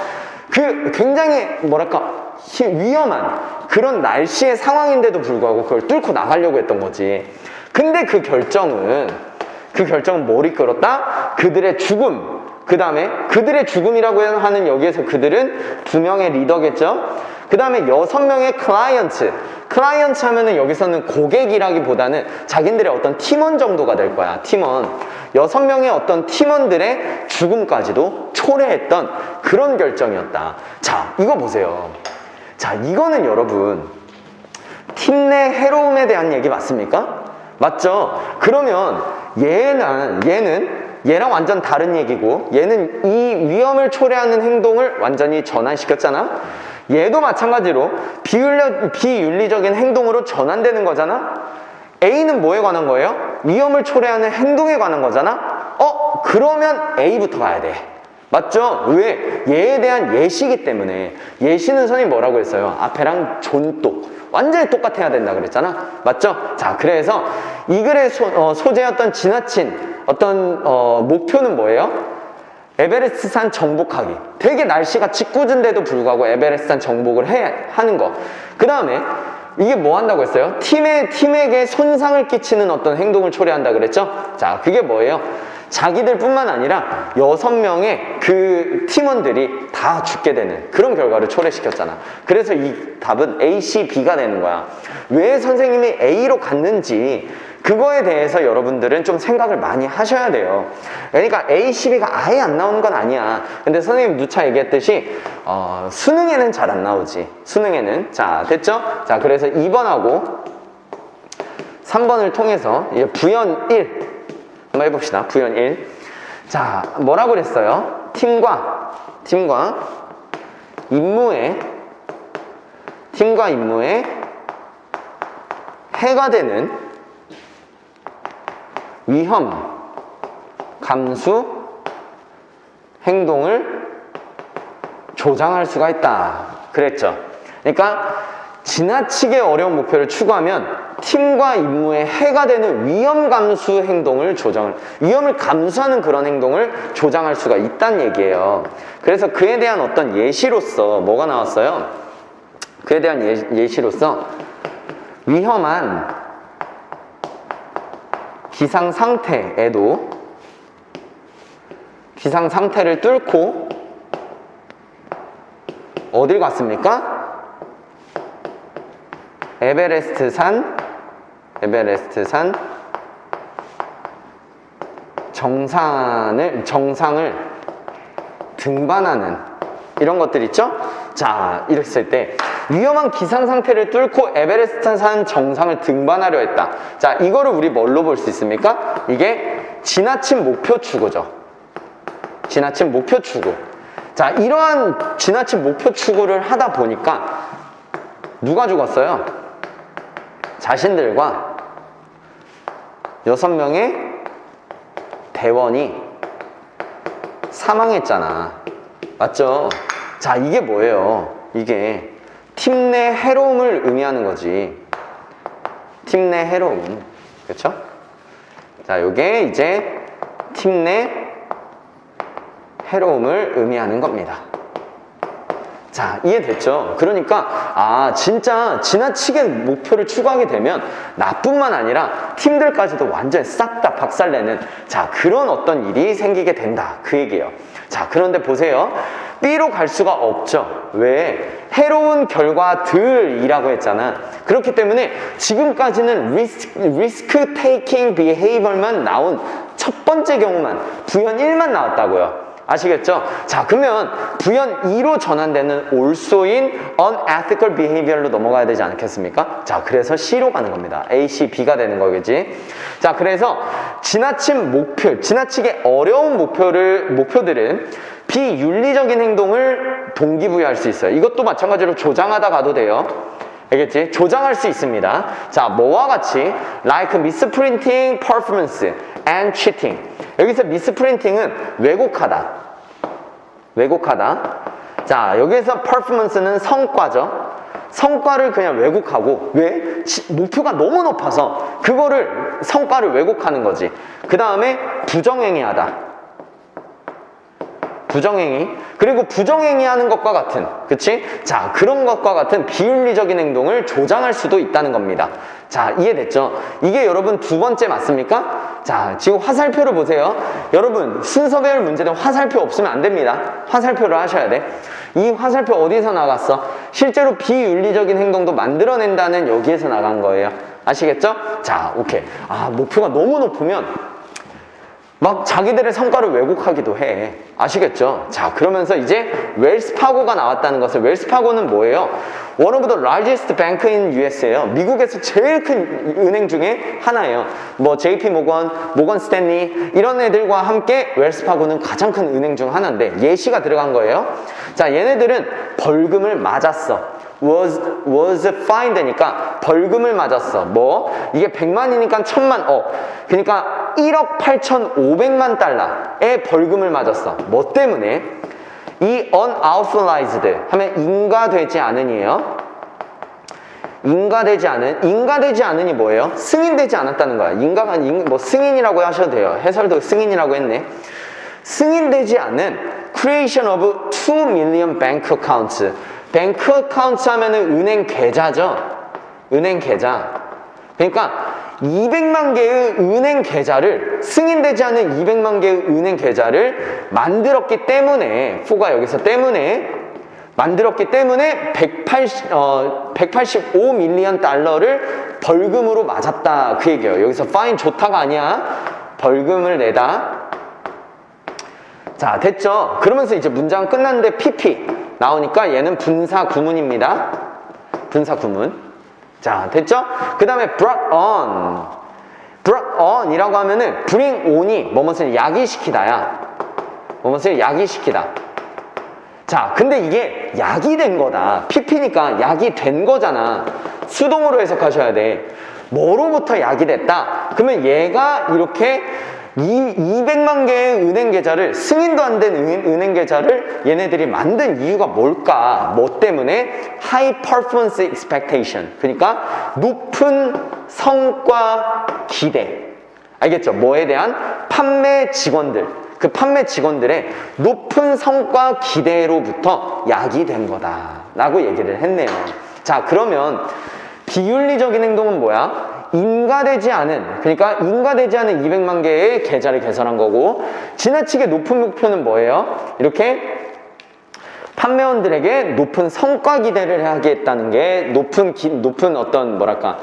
Speaker 1: 그 굉장히 뭐랄까 위험한 그런 날씨의 상황인데도 불구하고 그걸 뚫고 나가려고 했던 거지. 근데 그 결정은 뭘 이끌었다? 그들의 죽음. 그 다음에 그들의 죽음이라고 하는 여기에서 그들은 2명의 리더겠죠. 그 다음에 6명의 클라이언트 하면은 여기서는 고객이라기보다는 자기들의 어떤 팀원 정도가 될 거야. 팀원. 6명의 어떤 팀원들의 죽음까지도 초래했던 그런 결정이었다. 자, 이거 보세요. 자, 이거는 여러분 팀 내 해로움에 대한 얘기 맞습니까? 맞죠? 그러면 얘랑 완전 다른 얘기고, 얘는 이 위험을 초래하는 행동을 완전히 전환시켰잖아. 얘도 마찬가지로 비윤리적인 행동으로 전환되는 거잖아. A는 뭐에 관한 거예요? 위험을 초래하는 행동에 관한 거잖아. 그러면 A부터 가야 돼. 맞죠? 왜? 얘에 대한 예시이기 때문에. 예시는 선생님이 뭐라고 했어요? 앞에랑 존똑. 완전히 똑같아야 된다 그랬잖아. 맞죠? 자, 그래서 이 글의 소재였던 지나친 어떤 목표는 뭐예요? 에베레스트 산 정복하기. 되게 날씨가 짓궂은데도 불구하고 에베레스트 산 정복을 하는 거. 그 다음에 이게 뭐 한다고 했어요? 팀에게 손상을 끼치는 어떤 행동을 초래한다 그랬죠? 자, 그게 뭐예요? 자기들 뿐만 아니라 6명의 그 팀원들이 다 죽게 되는 그런 결과를 초래시켰잖아. 그래서 이 답은 A, C, B가 되는 거야. 왜 선생님이 A로 갔는지 그거에 대해서 여러분들은 좀 생각을 많이 하셔야 돼요. 그러니까 A, C, B가 아예 안 나오는 건 아니야. 근데 선생님 누차 얘기했듯이 수능에는 잘 안 나오지. 수능에는. 자, 됐죠? 자, 그래서 2번하고 3번을 통해서 이제 부연 1 한번 해봅시다. 부연 1. 자, 뭐라고 그랬어요? 팀과 임무에 해가 되는 위험 감수 행동을 조장할 수가 있다 그랬죠. 그러니까 지나치게 어려운 목표를 추구하면 팀과 임무에 해가 되는 위험 감수 행동을 위험을 감수하는 그런 행동을 조장할 수가 있다는 얘기예요. 그래서 그에 대한 어떤 예시로서 뭐가 나왔어요? 그에 대한 예시로서 위험한 기상 상태를 뚫고 어딜 갔습니까? 에베레스트 산 정상을 등반하는 이런 것들 있죠? 자, 이랬을 때 위험한 기상 상태를 뚫고 에베레스트 산 정상을 등반하려 했다. 자, 이거를 우리 뭘로 볼 수 있습니까? 이게 지나친 목표 추구죠. 지나친 목표 추구. 자, 이러한 지나친 목표 추구를 하다 보니까 누가 죽었어요? 자신들과 6명의 대원이 사망했잖아. 맞죠? 자, 이게 뭐예요? 이게 팀 내 해로움을 의미하는 거지. 팀 내 해로움. 그쵸? 자, 요게 이제 팀 내 해로움을 의미하는 겁니다. 자, 이해됐죠? 그러니까 진짜 지나치게 목표를 추구하게 되면 나뿐만 아니라 팀들까지도 완전 싹 다 박살내는 자, 그런 어떤 일이 생기게 된다. 그 얘기예요. 자, 그런데 보세요. B로 갈 수가 없죠. 왜? 해로운 결과들이라고 했잖아. 그렇기 때문에 지금까지는 risk taking behavior만 나온 첫 번째 경우만 부연 1만 나왔다고요. 아시겠죠? 자, 그러면 부연 2로 전환되는 also인 unethical behavior로 넘어가야 되지 않겠습니까? 자, 그래서 C로 가는 겁니다. A, C, B가 되는 거겠지? 자, 그래서 지나치게 어려운 목표들은 비윤리적인 행동을 동기부여할 수 있어요. 이것도 마찬가지로 조장하다 가도 돼요. 알겠지? 조장할 수 있습니다. 자, 뭐와 같이 like misprinting performance and cheating. 여기서 misprinting은 왜곡하다. 자, 여기에서 performance는 성과죠. 성과를 그냥 왜곡하고, 왜? 목표가 너무 높아서 그거를 성과를 왜곡하는 거지. 그 다음에 부정행위하다. 그리고 부정행위 하는 것과 같은, 그치? 자, 그런 것과 같은 비윤리적인 행동을 조장할 수도 있다는 겁니다. 자, 이해됐죠? 이게 여러분 두 번째 맞습니까? 자, 지금 화살표를 보세요. 여러분, 순서배열 문제는 화살표 없으면 안 됩니다. 화살표를 하셔야 돼. 이 화살표 어디서 나갔어? 실제로 비윤리적인 행동도 만들어낸다는 여기에서 나간 거예요. 아시겠죠? 자, 오케이. 목표가 너무 높으면 막 자기들의 성과를 왜곡하기도 해. 아시겠죠? 자, 그러면서 이제 웰스파고가 나왔다는 것을, 웰스파고는 뭐예요? One of the largest bank in US예요. 미국에서 제일 큰 은행 중에 하나예요. 뭐 JP 모건 스탠리 이런 애들과 함께 웰스파고는 가장 큰 은행 중 하나인데 예시가 들어간 거예요. 자, 얘네들은 벌금을 맞았어. was fined니까 벌금을 맞았어. 뭐 이게 100만이니까 1000만. 그러니까 1억 8,500만 달러의 벌금을 맞았어. 뭐 때문에? 이 unauthorized 하면 인가되지 않은이에요. 인가되지 않은이 뭐예요? 승인되지 않았다는 거야. 뭐 승인이라고 하셔도 돼요. 해설도 승인이라고 했네. 승인되지 않은 creation of 2 million bank accounts. 뱅크 어카운트 하면은 은행 계좌죠. 은행 계좌. 그러니까 200만 개의 은행 계좌를, 승인되지 않은 200만 개의 은행 계좌를 만들었기 때문에, 포가 여기서 만들었기 때문에 185 밀리언 달러를 벌금으로 맞았다. 그 얘기예요. 여기서 파인 좋다가 아니야. 벌금을 내다. 자, 됐죠? 그러면서 이제 문장 끝났는데 PP 나오니까 얘는 분사 구문입니다. 분사 구문. 자, 됐죠? 그 다음에 brought on 이라고 하면은 bring on이 뭐뭇을 야기시키다야. 뭐뭇을 야기시키다. 자, 근데 이게 약이 된 거다. PP니까 약이 된 거잖아. 수동으로 해석하셔야 돼. 뭐로부터 약이 됐다? 그러면 얘가 이렇게 200만 개의 은행 계좌를, 승인도 안 된 은행 계좌를 얘네들이 만든 이유가 뭘까? 뭐 때문에? High performance expectation. 그러니까 높은 성과 기대. 알겠죠? 뭐에 대한? 판매 직원들. 그 판매 직원들의 높은 성과 기대로부터 약이 된 거다. 라고 얘기를 했네요. 자, 그러면 비윤리적인 행동은 뭐야? 인가되지 않은 200만 개의 계좌를 개설한 거고, 지나치게 높은 목표는 뭐예요? 이렇게 판매원들에게 높은 성과 기대를 하게 했다는 게 높은 어떤 뭐랄까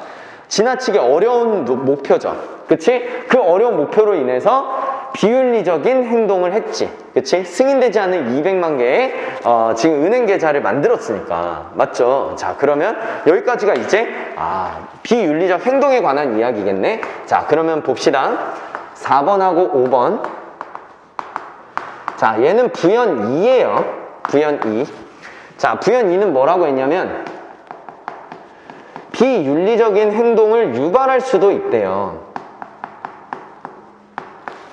Speaker 1: 지나치게 어려운 목표죠. 그치? 그 어려운 목표로 인해서 비윤리적인 행동을 했지. 그치? 승인되지 않은 200만 개의 지금 은행 계좌를 만들었으니까. 맞죠? 자, 그러면 여기까지가 이제 비윤리적 행동에 관한 이야기겠네. 자, 그러면 봅시다. 4번하고 5번. 자, 얘는 부연 2예요. 부연 2. 자, 부연 2는 뭐라고 했냐면 비윤리적인 행동을 유발할 수도 있대요.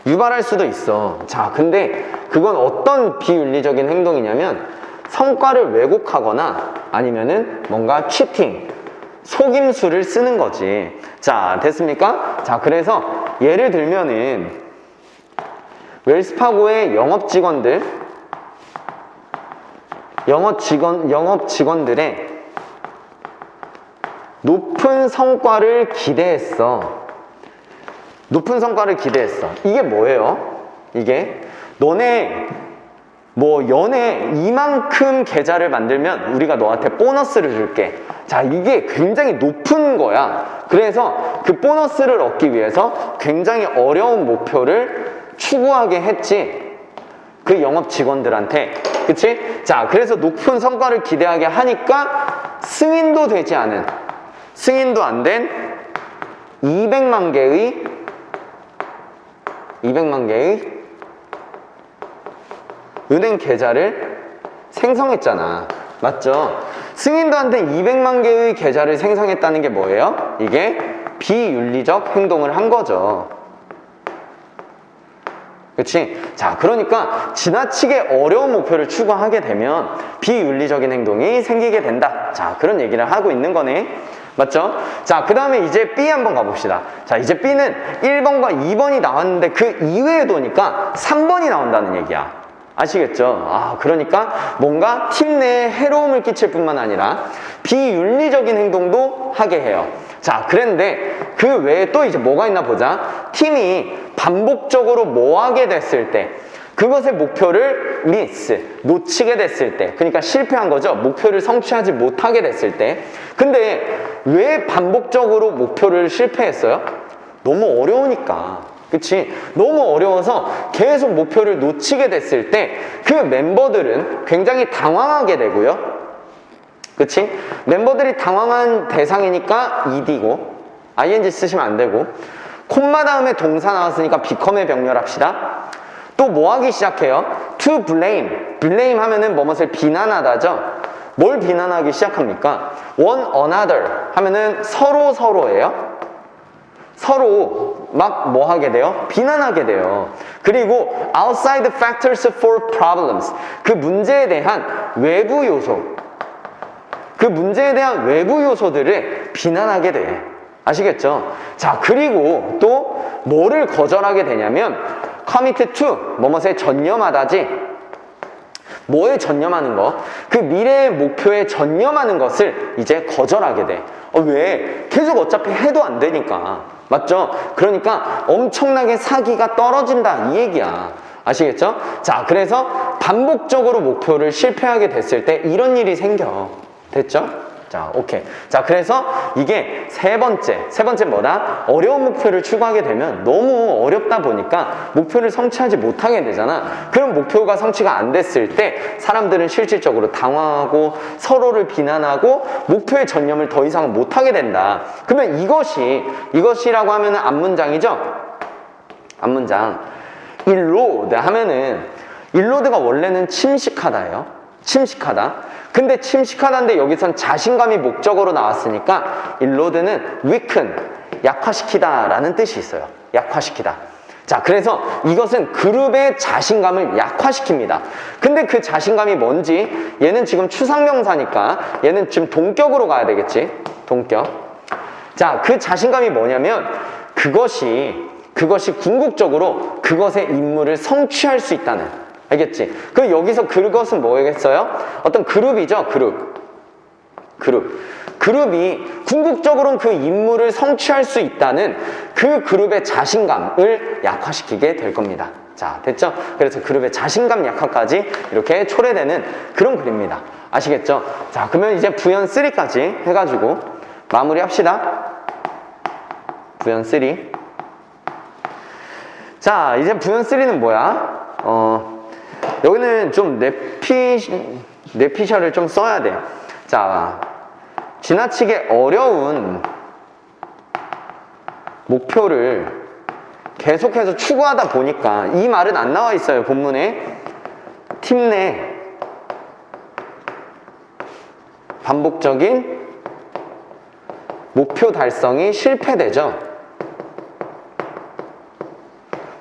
Speaker 1: 유발할 수도 있어. 자, 근데 그건 어떤 비윤리적인 행동이냐면 성과를 왜곡하거나 아니면은 뭔가 치팅, 속임수를 쓰는 거지. 자, 됐습니까? 자, 그래서 예를 들면은 웰스파고의 영업 직원들의 높은 성과를 기대했어. 높은 성과를 기대했어. 이게 뭐예요? 이게 너네 뭐 연애 이만큼 계좌를 만들면 우리가 너한테 보너스를 줄게. 자, 이게 굉장히 높은 거야. 그래서 그 보너스를 얻기 위해서 굉장히 어려운 목표를 추구하게 했지. 그 영업 직원들한테. 그치? 자, 그래서 높은 성과를 기대하게 하니까 승인도 안 된 200만 개의 은행 계좌를 생성했잖아. 맞죠? 승인도 안 된 200만 개의 계좌를 생성했다는 게 뭐예요? 이게 비윤리적 행동을 한 거죠. 그치? 자, 그러니까 지나치게 어려운 목표를 추구하게 되면 비윤리적인 행동이 생기게 된다. 자, 그런 얘기를 하고 있는 거네. 맞죠? 자, 그 다음에 이제 B 한번 가봅시다. 자, 이제 B는 1번과 2번이 나왔는데 그 이외에도니까 3번이 나온다는 얘기야. 아시겠죠? 아, 그러니까 뭔가 팀 내에 해로움을 끼칠 뿐만 아니라 비윤리적인 행동도 하게 해요. 자, 그런데 그 외에 또 이제 뭐가 있나 보자. 팀이 반복적으로 뭐 하게 됐을 때, 그것의 목표를 놓치게 됐을 때, 그러니까 실패한 거죠. 목표를 성취하지 못하게 됐을 때. 근데 왜 반복적으로 목표를 실패했어요? 너무 어려우니까. 그치? 너무 어려워서 계속 목표를 놓치게 됐을 때 그 멤버들은 굉장히 당황하게 되고요. 그치? 멤버들이 당황한 대상이니까 ed고 ing 쓰시면 안 되고, 콤마 다음에 동사 나왔으니까 become에 병렬합시다. 또 뭐 하기 시작해요? to blame 하면은 뭐뭇을 비난하다죠. 뭘 비난하기 시작합니까? one another 하면은 서로예요. 서로 막 뭐 하게 돼요? 비난하게 돼요. 그리고 outside factors for problems, 그 문제에 대한 외부 요소들을 비난하게 돼. 아시겠죠? 자, 그리고 또 뭐를 거절하게 되냐면 commit to, 뭐뭇에 전념하다지. 뭐에 전념하는 거? 그 미래의 목표에 전념하는 것을 이제 거절하게 돼. 왜? 계속 어차피 해도 안 되니까. 맞죠? 그러니까 엄청나게 사기가 떨어진다 이 얘기야. 아시겠죠? 자, 그래서 반복적으로 목표를 실패하게 됐을 때 이런 일이 생겨. 됐죠? 자, 오케이. 자, 그래서 이게 세 번째 뭐다? 어려운 목표를 추구하게 되면 너무 어렵다 보니까 목표를 성취하지 못하게 되잖아. 그럼 목표가 성취가 안 됐을 때 사람들은 실질적으로 당황하고 서로를 비난하고 목표의 전념을 더 이상 못하게 된다. 그러면 이것이라고 하면은 앞문장이죠? 앞문장. 일로드 하면은, 일로드가 원래는 침식하다예요. 침식하다. 근데 침식하다인데 여기선 자신감이 목적어로 나왔으니까 일로드는 weaken, 약화시키다 라는 뜻이 있어요. 약화시키다. 자, 그래서 이것은 그룹의 자신감을 약화시킵니다. 근데 그 자신감이 뭔지, 얘는 지금 추상명사니까 얘는 지금 동격으로 가야 되겠지. 동격. 자, 그 자신감이 뭐냐면 그것이 궁극적으로 그것의 임무를 성취할 수 있다는, 알겠지? 그 여기서 그것은 뭐겠어요? 어떤 그룹이죠. 그룹이 궁극적으로는 그 임무를 성취할 수 있다는 그 그룹의 자신감을 약화시키게 될 겁니다. 자, 됐죠? 그래서 그룹의 자신감 약화까지 이렇게 초래되는 그런 글입니다. 아시겠죠? 자, 그러면 이제 부연 3까지 해가지고 마무리합시다. 부연 3. 자, 이제 부연 3는 뭐야? 여기는 좀 뇌피셜을 좀 써야 돼. 자, 지나치게 어려운 목표를 계속해서 추구하다 보니까, 이 말은 안 나와 있어요, 본문에. 팀 내 반복적인 목표 달성이 실패되죠.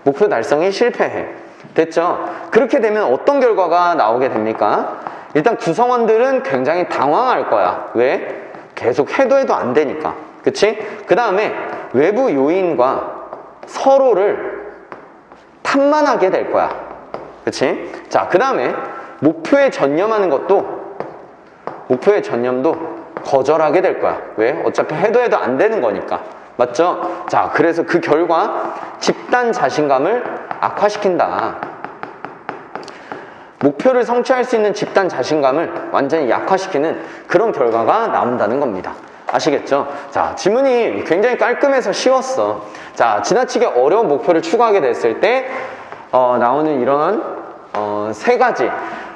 Speaker 1: 목표 달성이 실패해. 됐죠? 그렇게 되면 어떤 결과가 나오게 됩니까? 일단 구성원들은 굉장히 당황할 거야. 왜? 계속 해도 안 되니까. 그치? 그 다음에 외부 요인과 서로를 탐만하게 될 거야. 그치? 자, 그 다음에 목표에 전념하는 것도 목표의 전념도 거절하게 될 거야. 왜? 어차피 해도 안 되는 거니까. 맞죠? 자, 그래서 그 결과 집단 자신감을 악화시킨다. 목표를 성취할 수 있는 집단 자신감을 완전히 약화시키는 그런 결과가 나온다는 겁니다. 아시겠죠? 자, 지문이 굉장히 깔끔해서 쉬웠어. 자, 지나치게 어려운 목표를 추구하게 됐을 때 나오는 이런 세 가지.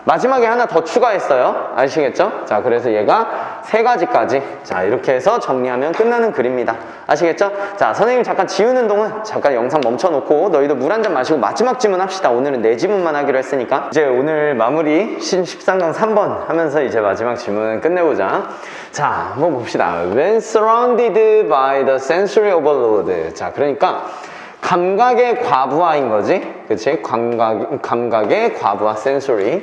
Speaker 1: 마지막에 하나 더 추가했어요. 아시겠죠? 자, 그래서 얘가 세 가지까지. 자, 이렇게 해서 정리하면 끝나는 글입니다. 아시겠죠? 자, 선생님 잠깐 지우는 동안 잠깐 영상 멈춰놓고 너희도 물 한 잔 마시고 마지막 지문 합시다. 오늘은 네 지문만 하기로 했으니까. 이제 오늘 마무리 13강 3번 하면서 이제 마지막 지문 끝내보자. 자, 한번 봅시다. When surrounded by the sensory overload. 자, 그러니까 감각의 과부하인 거지. 그치? 감각의 과부하, sensory.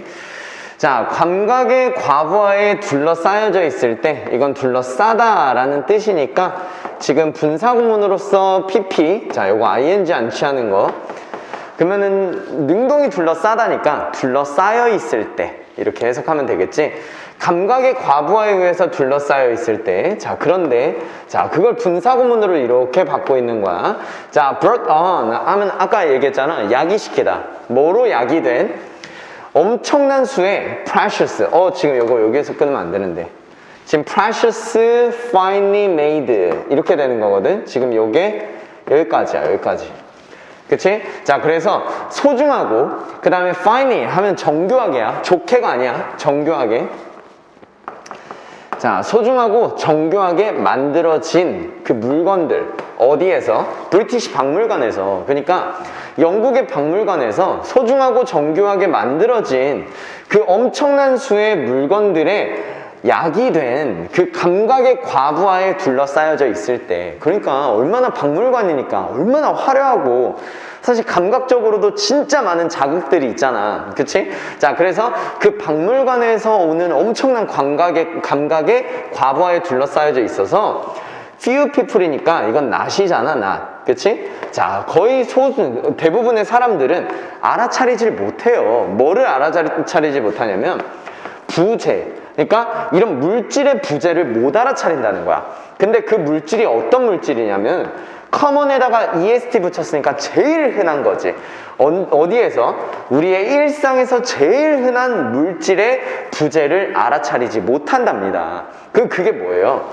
Speaker 1: 자, 감각의 과부하에 둘러싸여져 있을 때 이건 둘러싸다라는 뜻이니까 지금 분사구문으로서 pp, 자, 요거 ing 안 취하는 거. 그러면은 능동이 둘러싸다니까 둘러싸여 있을 때 이렇게 해석하면 되겠지. 감각의 과부하에 의해서 둘러싸여 있을 때, 자, 그런데, 자, 그걸 분사구문으로 이렇게 받고 있는 거야. 자, brought on 하면 아까 얘기했잖아. 야기시키다. 뭐로 야기된? 엄청난 수의 precious. 지금 요거 여기에서 끊으면 안 되는데. 지금 precious, finely made. 이렇게 되는 거거든. 지금 요게 여기까지야, 여기까지. 그치? 자, 그래서 소중하고, 그 다음에 finely 하면 정교하게야. 좋게가 아니야. 정교하게. 자, 소중하고 정교하게 만들어진 그 물건들 어디에서? 브리티시 박물관에서. 그러니까 영국의 박물관에서 소중하고 정교하게 만들어진 그 엄청난 수의 물건들에 야기된 그 감각의 과부하에 둘러싸여져 있을 때, 그러니까 얼마나 박물관이니까 얼마나 화려하고 사실 감각적으로도 진짜 많은 자극들이 있잖아. 그치? 자, 그래서 그 박물관에서 오는 엄청난 감각의 과부하에 둘러싸여져 있어서 few people이니까 이건 not이잖아, not. 그치? 자, 거의 대부분의 사람들은 알아차리질 못해요. 뭐를 알아차리지 못하냐면 부재. 그러니까 이런 물질의 부재를 못 알아차린다는 거야. 근데 그 물질이 어떤 물질이냐면 커먼에다가 est 붙였으니까 제일 흔한 거지. 어디에서? 우리의 일상에서 제일 흔한 물질의 부재를 알아차리지 못한답니다. 그게 뭐예요?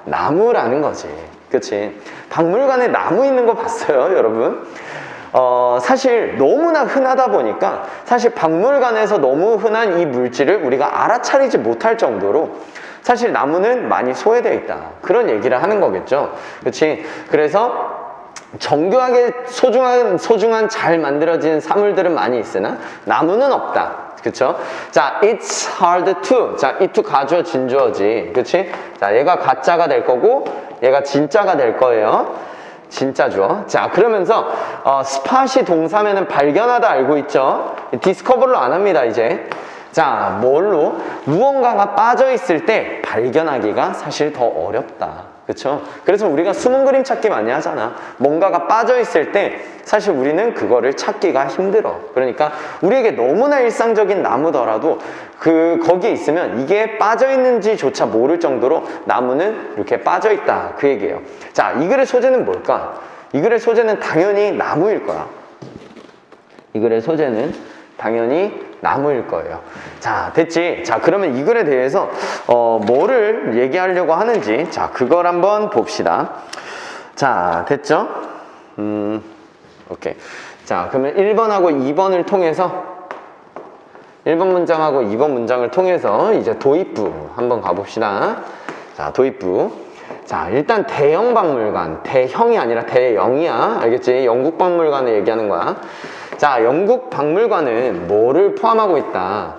Speaker 1: 나무라는 거지. 그치? 박물관에 나무 있는 거 봤어요, 여러분? 사실 너무나 흔하다 보니까 사실 박물관에서 너무 흔한 이 물질을 우리가 알아차리지 못할 정도로 사실 나무는 많이 소외되어 있다. 그런 얘기를 하는 거겠죠. 그렇지? 그래서 정교하게 소중한 잘 만들어진 사물들은 많이 있으나 나무는 없다. 그쵸? 자, it's hard to. 자, it to 가주어 진주어지. 그치? 자, 얘가 가짜가 될 거고 얘가 진짜가 될 거예요. 진짜 주어. 자, 그러면서 spot이 동사면은 발견하다 알고 있죠? discover로 안 합니다, 이제. 자, 뭘로? 무언가가 빠져 있을 때 발견하기가 사실 더 어렵다. 그쵸? 그래서 우리가 숨은 그림 찾기 많이 하잖아. 뭔가가 빠져 있을 때 사실 우리는 그거를 찾기가 힘들어. 그러니까 우리에게 너무나 일상적인 나무더라도 거기에 있으면 이게 빠져 있는지조차 모를 정도로 나무는 이렇게 빠져 있다. 그 얘기예요. 자, 이 글의 소재는 뭘까? 이 글의 소재는 당연히 나무일 거야. 이 글의 소재는 당연히 나무일 거예요. 자, 됐지? 자, 그러면 이 글에 대해서 뭐를 얘기하려고 하는지, 자, 그걸 한번 봅시다. 자, 됐죠? 오케이. 자, 그러면 1번하고 2번을 통해서 1번 문장하고 2번 문장을 통해서 이제 도입부 한번 가봅시다. 자, 도입부. 자, 일단 대형 박물관, 대형이 아니라 대형이야. 알겠지? 영국 박물관을 얘기하는 거야. 자, 영국 박물관은 뭐를 포함하고 있다?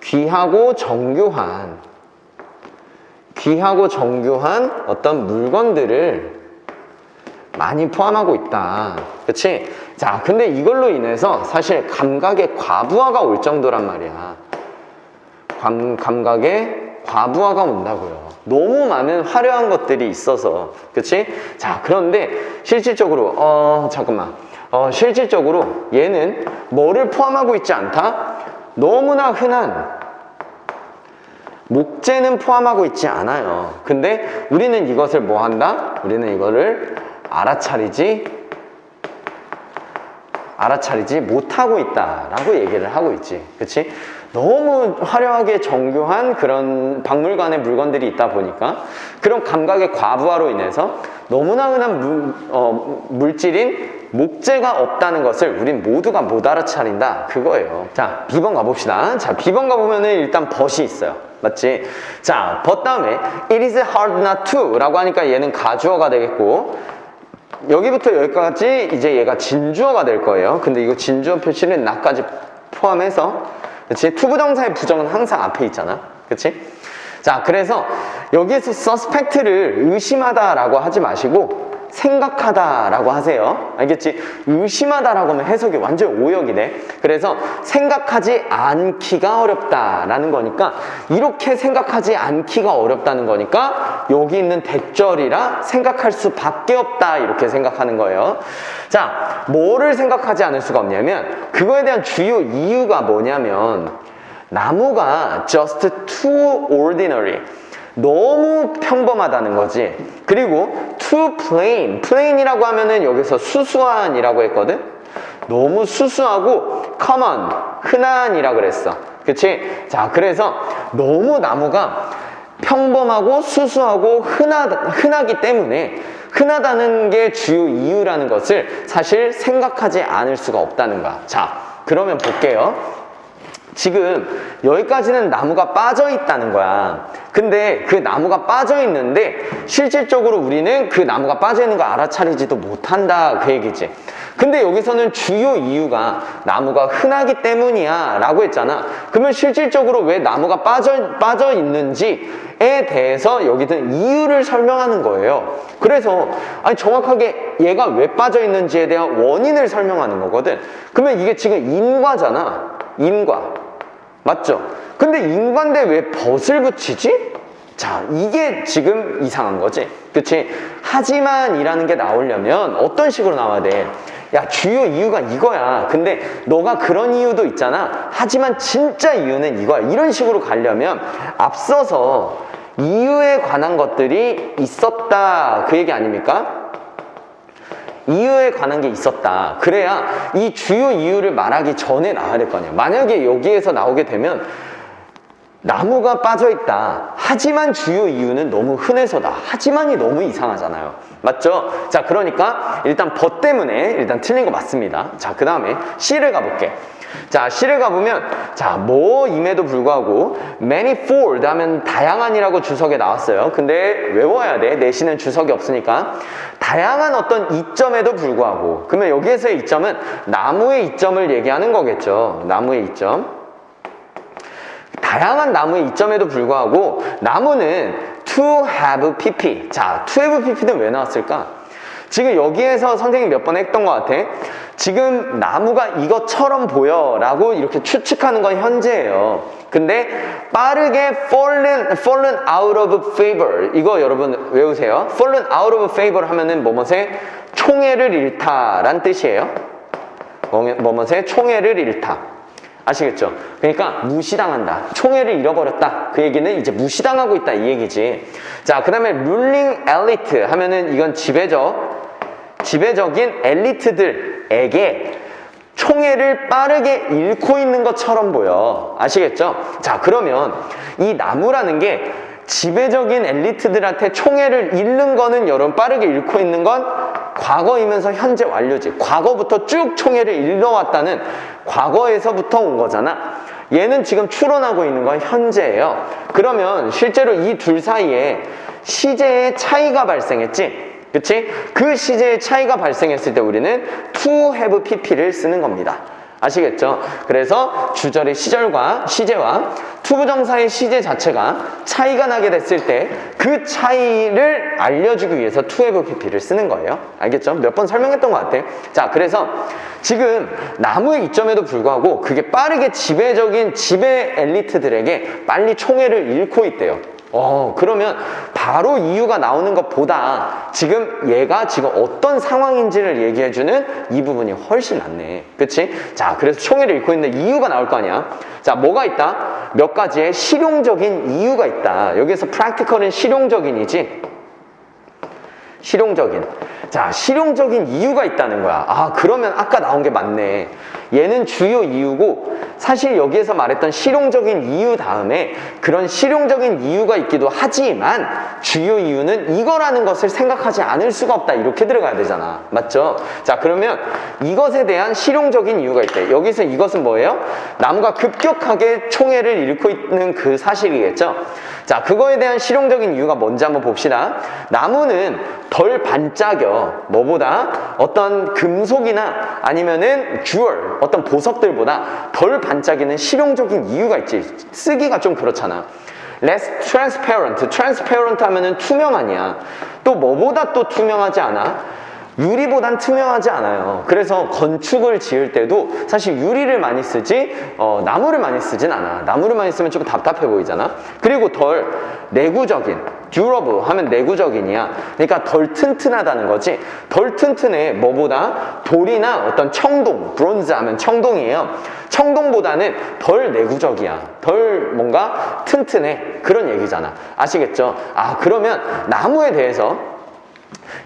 Speaker 1: 귀하고 정교한 어떤 물건들을 많이 포함하고 있다. 그치? 자, 근데 이걸로 인해서 사실 감각의 과부하가 올 정도란 말이야. 감각의 과부하가 온다고요. 너무 많은 화려한 것들이 있어서. 그치? 자, 그런데 실질적으로 실질적으로 얘는 뭐를 포함하고 있지 않다? 너무나 흔한 목재는 포함하고 있지 않아요. 근데 우리는 이것을 뭐 한다? 우리는 이거를 알아차리지 못하고 있다라고 얘기를 하고 있지. 그치? 너무 화려하게 정교한 그런 박물관의 물건들이 있다 보니까 그런 감각의 과부하로 인해서 너무나 흔한 물질인 목재가 없다는 것을 우린 모두가 못 알아차린다. 그거예요. 자, B번 가봅시다. 자, B번 가보면은 일단 but이 있어요. 맞지? 자, but 다음에 it is hard not to 라고 하니까 얘는 가주어가 되겠고, 여기부터 여기까지 이제 얘가 진주어가 될 거예요. 근데 이거 진주어 표시는 not까지 포함해서, 그치? 투부정사의 부정은 항상 앞에 있잖아. 그치? 자, 그래서 여기에서 suspect를 의심하다라고 하지 마시고 생각하다라고 하세요. 알겠지? 의심하다라고 하면 해석이 완전 오역이네. 그래서 생각하지 않기가 어렵다라는 거니까, 이렇게 생각하지 않기가 어렵다는 거니까 여기 있는 대절이라 생각할 수밖에 없다, 이렇게 생각하는 거예요. 자, 뭐를 생각하지 않을 수가 없냐면, 그거에 대한 주요 이유가 뭐냐면, 나무가 just too ordinary, 너무 평범하다는 거지. 그리고 too plain, plain이라고 하면은 여기서 수수한이라고 했거든. 너무 수수하고 common, 흔한이라 그랬어. 그치? 자, 그래서 너무 나무가 평범하고 수수하고 흔하기 때문에, 흔하다는 게 주요 이유라는 것을 사실 생각하지 않을 수가 없다는 거야. 자, 그러면 볼게요. 지금 여기까지는 나무가 빠져 있다는 거야. 근데 그 나무가 빠져 있는데 실질적으로 우리는 그 나무가 빠져 있는 거 알아차리지도 못한다, 그 얘기지. 근데 여기서는 주요 이유가 나무가 흔하기 때문이야 라고 했잖아. 그러면 실질적으로 왜 나무가 빠져 있는지에 대해서 여기는 이유를 설명하는 거예요. 그래서 아니 정확하게 얘가 왜 빠져 있는지에 대한 원인을 설명하는 거거든. 그러면 이게 지금 인과잖아. 인과. 맞죠? 근데 인과인데 왜 벗을 붙이지? 자, 이게 지금 이상한 거지. 그치? 하지만 이라는 게 나오려면 어떤 식으로 나와야 돼? 야, 주요 이유가 이거야. 근데 너가 그런 이유도 있잖아. 하지만 진짜 이유는 이거야. 이런 식으로 가려면 앞서서 이유에 관한 것들이 있었다, 그 얘기 아닙니까? 이유에 관한 게 있었다. 그래야 이 주요 이유를 말하기 전에 나와야 될 거 아니야. 만약에 여기에서 나오게 되면 나무가 빠져있다. 하지만 주요 이유는 너무 흔해서다. 하지만이 너무 이상하잖아요. 맞죠? 자, 그러니까 일단 but 때문에 일단 틀린 거 맞습니다. 자, 그 다음에 C를 가볼게. 자, C를 가보면, 자, 뭐임에도 불구하고 manifold 하면 다양한이라고 주석에 나왔어요. 근데 외워야 돼. 내신은 주석이 없으니까. 다양한 어떤 이점에도 불구하고, 그러면 여기에서의 이점은 나무의 이점을 얘기하는 거겠죠. 나무의 이점. 다양한 나무의 이점에도 불구하고 나무는 to have pp. 자, to have pp는 왜 나왔을까? 지금 여기에서 선생님이 몇 번 했던 것 같아. 지금 나무가 이것처럼 보여 라고 이렇게 추측하는 건 현재예요. 근데 빠르게 fallen out of favor, 이거 여러분 외우세요. fallen out of favor 하면은 뭐뭐세 총애를 잃다 란 뜻이에요. 뭐뭐세 총애를 잃다. 아시겠죠? 그러니까 무시당한다. 총애를 잃어버렸다. 그 얘기는 이제 무시당하고 있다, 이 얘기지. 자, 그 다음에 ruling elite 하면은 이건 지배적인 엘리트들에게 총애를 빠르게 잃고 있는 것처럼 보여. 아시겠죠? 자, 그러면 이 나무라는 게 지배적인 엘리트들한테 총애를 잃는 거는 여러분 빠르게 잃고 있는 건 과거이면서 현재 완료지. 과거부터 쭉 총애를 잃어왔다는 과거에서부터 온 거잖아. 얘는 지금 추론하고 있는 건 현재예요. 그러면 실제로 이 둘 사이에 시제의 차이가 발생했지. 그치? 그 시제의 차이가 발생했을 때 우리는 to have pp를 쓰는 겁니다. 아시겠죠? 그래서 주절의 시절과 시제와 투부정사의 시제 자체가 차이가 나게 됐을 때 그 차이를 알려주기 위해서 to have pp를 쓰는 거예요. 알겠죠? 몇 번 설명했던 것 같아. 자, 그래서 지금 나무의 이점에도 불구하고 그게 빠르게 지배 엘리트들에게 빨리 총애를 잃고 있대요. 그러면 바로 이유가 나오는 것보다 지금 얘가 지금 어떤 상황인지를 얘기해주는 이 부분이 훨씬 낫네. 그치? 자, 그래서 총애를 잃고 있는데 이유가 나올 거 아니야? 자, 뭐가 있다? 몇 가지의 실용적인 이유가 있다. 여기서 practical은 실용적인이지? 실용적인. 자, 실용적인 이유가 있다는 거야. 아, 그러면 아까 나온 게 맞네. 얘는 주요 이유고 사실 여기에서 말했던 실용적인 이유 다음에 그런 실용적인 이유가 있기도 하지만 주요 이유는 이거라는 것을 생각하지 않을 수가 없다. 이렇게 들어가야 되잖아. 맞죠? 자, 그러면 이것에 대한 실용적인 이유가 있대. 여기서 이것은 뭐예요? 나무가 급격하게 총애를 잃고 있는 그 사실이겠죠? 자, 그거에 대한 실용적인 이유가 뭔지 한번 봅시다. 나무는 덜 반짝여. 뭐보다? 어떤 금속이나 아니면은 주얼, 어떤 보석들보다 덜 반짝이는 실용적인 이유가 있지. 쓰기가 좀 그렇잖아. less transparent. transparent 하면은 투명하냐. 또 뭐보다 또 투명하지 않아? 유리보단 투명하지 않아요. 그래서 건축을 지을 때도 사실 유리를 많이 쓰지 나무를 많이 쓰진 않아. 나무를 많이 쓰면 조금 답답해 보이잖아. 그리고 덜 내구적인, durable 하면 내구적인이야. 그러니까 덜 튼튼하다는 거지. 덜 튼튼해. 뭐보다? 돌이나 어떤 청동, 브론즈 하면 청동이에요. 청동보다는 덜 내구적이야. 덜 뭔가 튼튼해. 그런 얘기잖아. 아시겠죠? 아, 그러면 나무에 대해서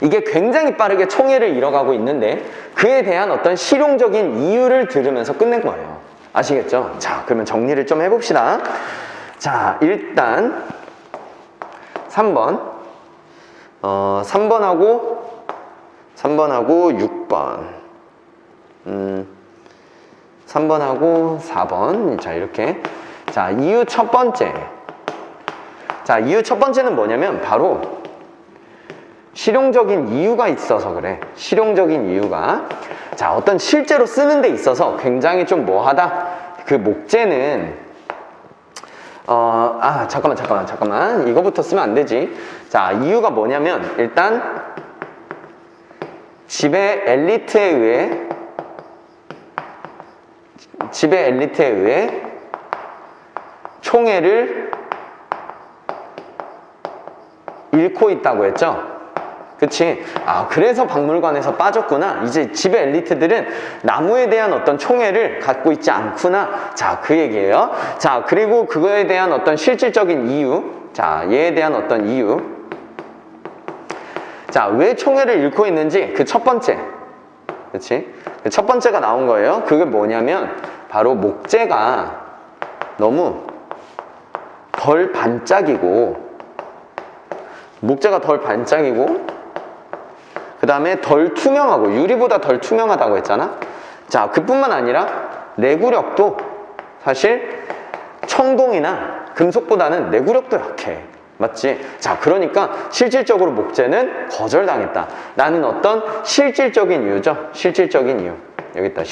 Speaker 1: 이게 굉장히 빠르게 총애를 잃어가고 있는데 그에 대한 어떤 실용적인 이유를 들으면서 끝낸 거예요. 아시겠죠? 자, 그러면 정리를 좀 해봅시다. 자, 일단 3번 3번하고 6번 3번하고 4번 자, 이렇게. 자, 이유 첫 번째. 자, 이유 첫 번째는 뭐냐면 바로 실용적인 이유가 있어서 그래. 실용적인 이유가. 자, 어떤 실제로 쓰는 데 있어서 굉장히 좀 뭐하다. 그 목재는 잠깐만. 이거부터 쓰면 안 되지. 자, 이유가 뭐냐면 일단 지배 엘리트에 의해 총애를 잃고 있다고 했죠? 그치? 아, 그래서 박물관에서 빠졌구나. 이제 지배 엘리트들은 나무에 대한 어떤 총애를 갖고 있지 않구나. 자, 그 얘기예요. 자, 그리고 그거에 대한 어떤 실질적인 이유. 자, 얘에 대한 어떤 이유. 자, 왜 총애를 잃고 있는지 그 첫 번째. 그치? 그 첫 번째가 나온 거예요. 그게 뭐냐면 바로 목재가 너무 덜 반짝이고 그 다음에 덜 투명하고 유리보다 덜 투명하다고 했잖아. 자, 그뿐만 아니라 내구력도 사실 청동이나 금속보다는 내구력도 약해. 맞지? 자, 그러니까 실질적으로 목재는 거절당했다 라는 어떤 실질적인 이유죠. 실질적인 이유. 여기 있다.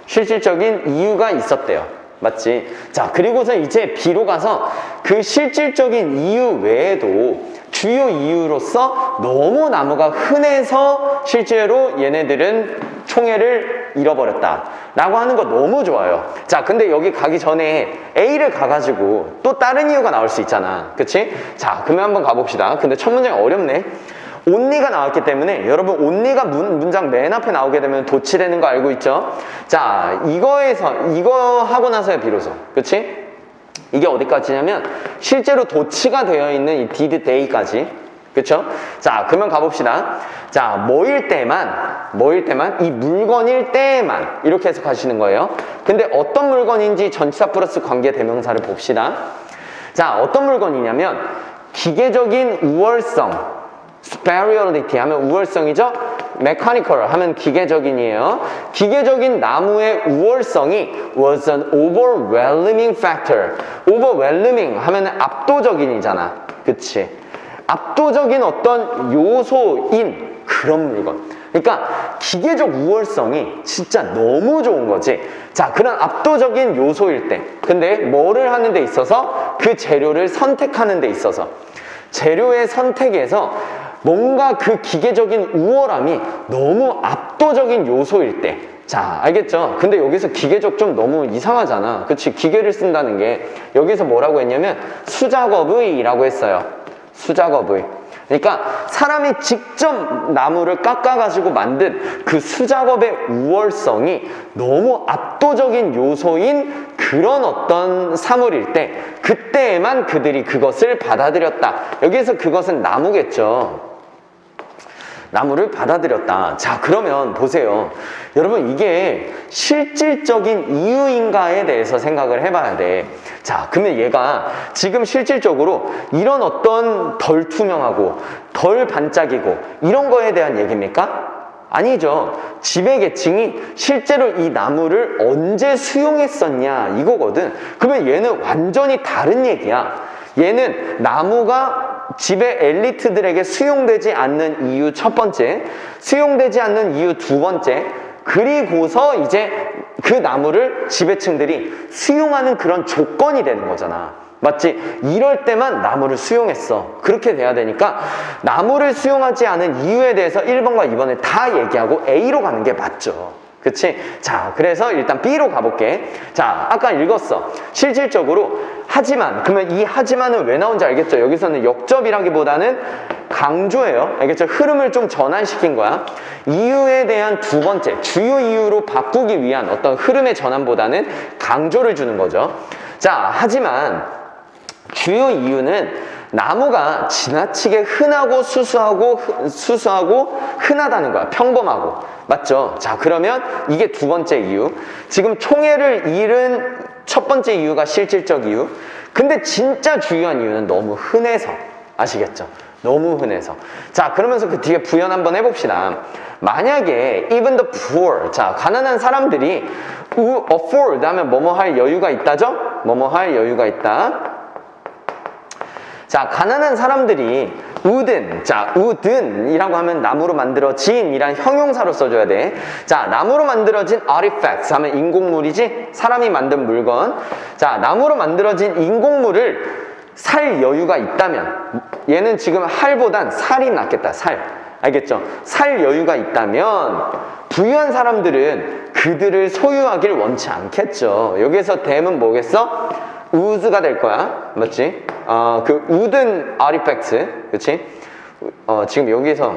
Speaker 1: 실질적인 이유가 있었대요. 맞지? 자, 그리고서 이제 B로 가서 그 실질적인 이유 외에도 주요 이유로서 너무 나무가 흔해서 실제로 얘네들은 총애를 잃어버렸다 라고 하는 거 너무 좋아요. 자, 근데 여기 가기 전에 A를 가가지고 또 다른 이유가 나올 수 있잖아. 그치? 자, 그러면 한번 가봅시다. 근데 첫 문장이 어렵네. only가 나왔기 때문에 여러분 only가 문장 맨 앞에 나오게 되면 도치되는 거 알고 있죠? 자, 이거 하고 나서야 비로소. 그치? 이게 어디까지냐면 실제로 도치가 되어 있는 이 did day까지. 그쵸? 자, 그러면 가봅시다. 자, 뭐일 때만 이 물건일 때만 이렇게 해석하시는 거예요. 근데 어떤 물건인지 전치사 플러스 관계 대명사를 봅시다. 자, 어떤 물건이냐면 기계적인 우월성, superiority 하면 우월성이죠. mechanical 하면 기계적인이에요. 기계적인 나무의 우월성이 was an overwhelming factor. overwhelming 하면 압도적인이잖아. 그치? 압도적인 어떤 요소인 그런 물건. 그러니까 기계적 우월성이 진짜 너무 좋은 거지. 자, 그런 압도적인 요소일 때. 근데 뭐를 하는 데 있어서 그 재료를 선택하는 데 있어서 재료의 선택에서 뭔가 그 기계적인 우월함이 너무 압도적인 요소일 때. 자, 알겠죠? 근데 여기서 기계적 좀 너무 이상하잖아. 그치? 기계를 쓴다는 게 여기서 뭐라고 했냐면 수작업의라고 했어요. 수작업의. 그러니까 사람이 직접 나무를 깎아가지고 만든 그 수작업의 우월성이 너무 압도적인 요소인 그런 어떤 사물일 때 그때에만 그들이 그것을 받아들였다. 여기에서 그것은 나무겠죠. 나무를 받아들였다. 자, 그러면 보세요. 여러분, 이게 실질적인 이유인가에 대해서 생각을 해봐야 돼. 자, 그러면 얘가 지금 실질적으로 이런 어떤 덜 투명하고 덜 반짝이고 이런 거에 대한 얘기입니까? 아니죠. 지배계층이 실제로 이 나무를 언제 수용했었냐 이거거든. 그러면 얘는 완전히 다른 얘기야. 얘는 나무가 지배 엘리트들에게 수용되지 않는 이유 첫 번째, 수용되지 않는 이유 두 번째, 그리고서 이제 그 나무를 지배층들이 수용하는 그런 조건이 되는 거잖아. 맞지? 이럴 때만 나무를 수용했어. 그렇게 돼야 되니까 나무를 수용하지 않은 이유에 대해서 1번과 2번을 다 얘기하고 A로 가는 게 맞죠. 그치? 자, 그래서 일단 B로 가볼게. 자, 아까 읽었어. 실질적으로 하지만, 그러면 이 하지만은 왜 나온지 알겠죠? 여기서는 역접이라기보다는 강조예요. 알겠죠? 흐름을 좀 전환시킨 거야. 이유에 대한 두 번째, 주요 이유로 바꾸기 위한 어떤 흐름의 전환보다는 강조를 주는 거죠. 자, 하지만 주요 이유는 나무가 지나치게 흔하고 수수하고 흔하다는 거야. 평범하고. 맞죠? 자, 그러면 이게 두 번째 이유. 지금 총애를 잃은 첫 번째 이유가 실질적 이유. 근데 진짜 중요한 이유는 너무 흔해서. 아시겠죠? 너무 흔해서. 자, 그러면서 그 뒤에 부연 한번 해봅시다. 만약에 even the poor, 자, 가난한 사람들이 afford 하면 뭐뭐 할 여유가 있다죠? 뭐뭐 할 여유가 있다. 자, 가난한 사람들이 wooden, 자, wooden이라고 하면 나무로 만들어진 이란 형용사로 써줘야 돼. 자, 나무로 만들어진 artifacts 하면 인공물이지? 사람이 만든 물건. 자, 나무로 만들어진 인공물을 살 여유가 있다면 얘는 지금 할보단 살이 낫겠다. 살. 알겠죠? 살 여유가 있다면 부유한 사람들은 그들을 소유하길 원치 않겠죠. 여기에서 댐은 뭐겠어? 우즈가 될 거야. 맞지? 그 wooden artifact. 그치? 지금 여기서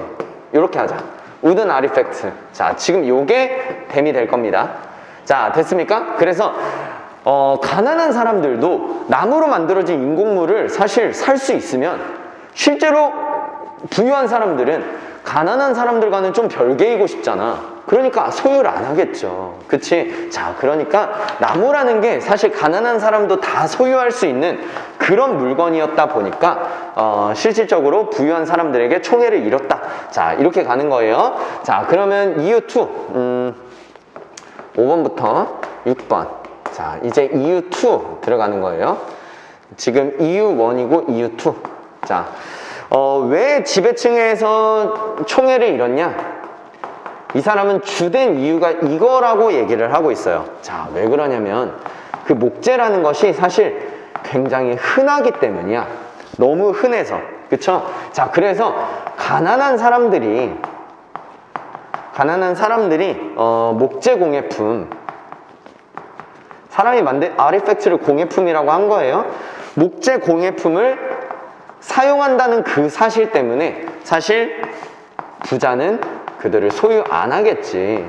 Speaker 1: 이렇게 하자. wooden artifact. 자, 지금 요게 댐이 될 겁니다. 자, 됐습니까? 그래서 가난한 사람들도 나무로 만들어진 인공물을 사실 살 수 있으면 실제로 부유한 사람들은 가난한 사람들과는 좀 별개이고 싶잖아. 그러니까 소유를 안 하겠죠. 그치? 자, 그러니까 나무라는 게 사실 가난한 사람도 다 소유할 수 있는 그런 물건이었다 보니까 실질적으로 부유한 사람들에게 총애를 잃었다. 자, 이렇게 가는 거예요. 자, 그러면 이유 2 5번부터 6번. 자, 이제 이유 2 들어가는 거예요. 지금 이유 1이고 이유 2. 자, 왜 지배층에서 총애를 잃었냐? 이 사람은 주된 이유가 이거라고 얘기를 하고 있어요. 자, 왜 그러냐면 그 목재라는 것이 사실 굉장히 흔하기 때문이야. 너무 흔해서. 그쵸? 자, 그래서 가난한 사람들이 목재 공예품, 사람이 만든 아티팩트를 공예품이라고 한 거예요. 목재 공예품을 사용한다는 그 사실 때문에 사실 부자는 그들을 소유 안 하겠지.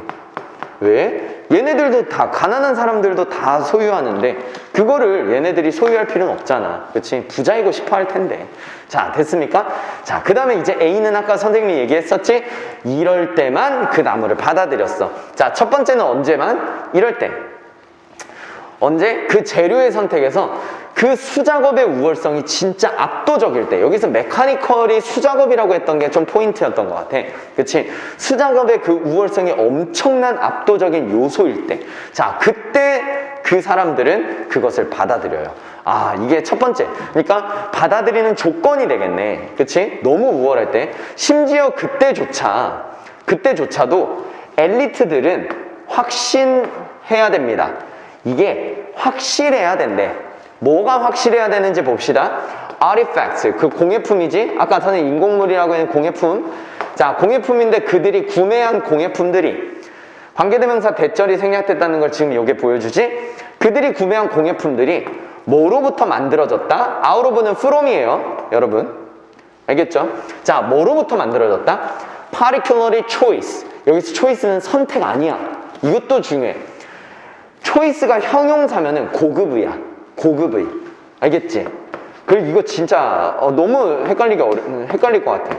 Speaker 1: 왜? 얘네들도 다, 가난한 사람들도 다 소유하는데 그거를 얘네들이 소유할 필요는 없잖아. 그치? 부자이고 싶어 할 텐데. 자, 됐습니까? 자, 그 다음에 이제 A는 아까 선생님이 얘기했었지? 이럴 때만 그 나무를 받아들였어. 자, 첫 번째는 언제만? 이럴 때. 언제? 그 재료의 선택에서 그 수작업의 우월성이 진짜 압도적일 때. 여기서 메카니컬이 수작업이라고 했던 게 좀 포인트였던 것 같아. 그치? 수작업의 그 우월성이 엄청난 압도적인 요소일 때. 자, 그때 그 사람들은 그것을 받아들여요. 아, 이게 첫 번째. 그러니까 받아들이는 조건이 되겠네. 그치? 너무 우월할 때. 심지어 그때조차 그때조차도 엘리트들은 확신해야 됩니다. 이게 확실해야 된대. 뭐가 확실해야 되는지 봅시다. artifacts, 그 공예품이지? 아까 전에 인공물이라고 했는 공예품. 자, 공예품인데 그들이 구매한 공예품들이 관계대명사 대절이 생략됐다는 걸 지금 이게 보여주지? 그들이 구매한 공예품들이 뭐로부터 만들어졌다? out of는 from이에요, 여러분. 알겠죠? 자, 뭐로부터 만들어졌다? particularly choice. 여기서 choice는 선택 아니야. 이것도 중요해. choice가 형용사면은 고급이야. 고급의. 알겠지? 그리고 이거 진짜 너무 헷갈릴 것 같아.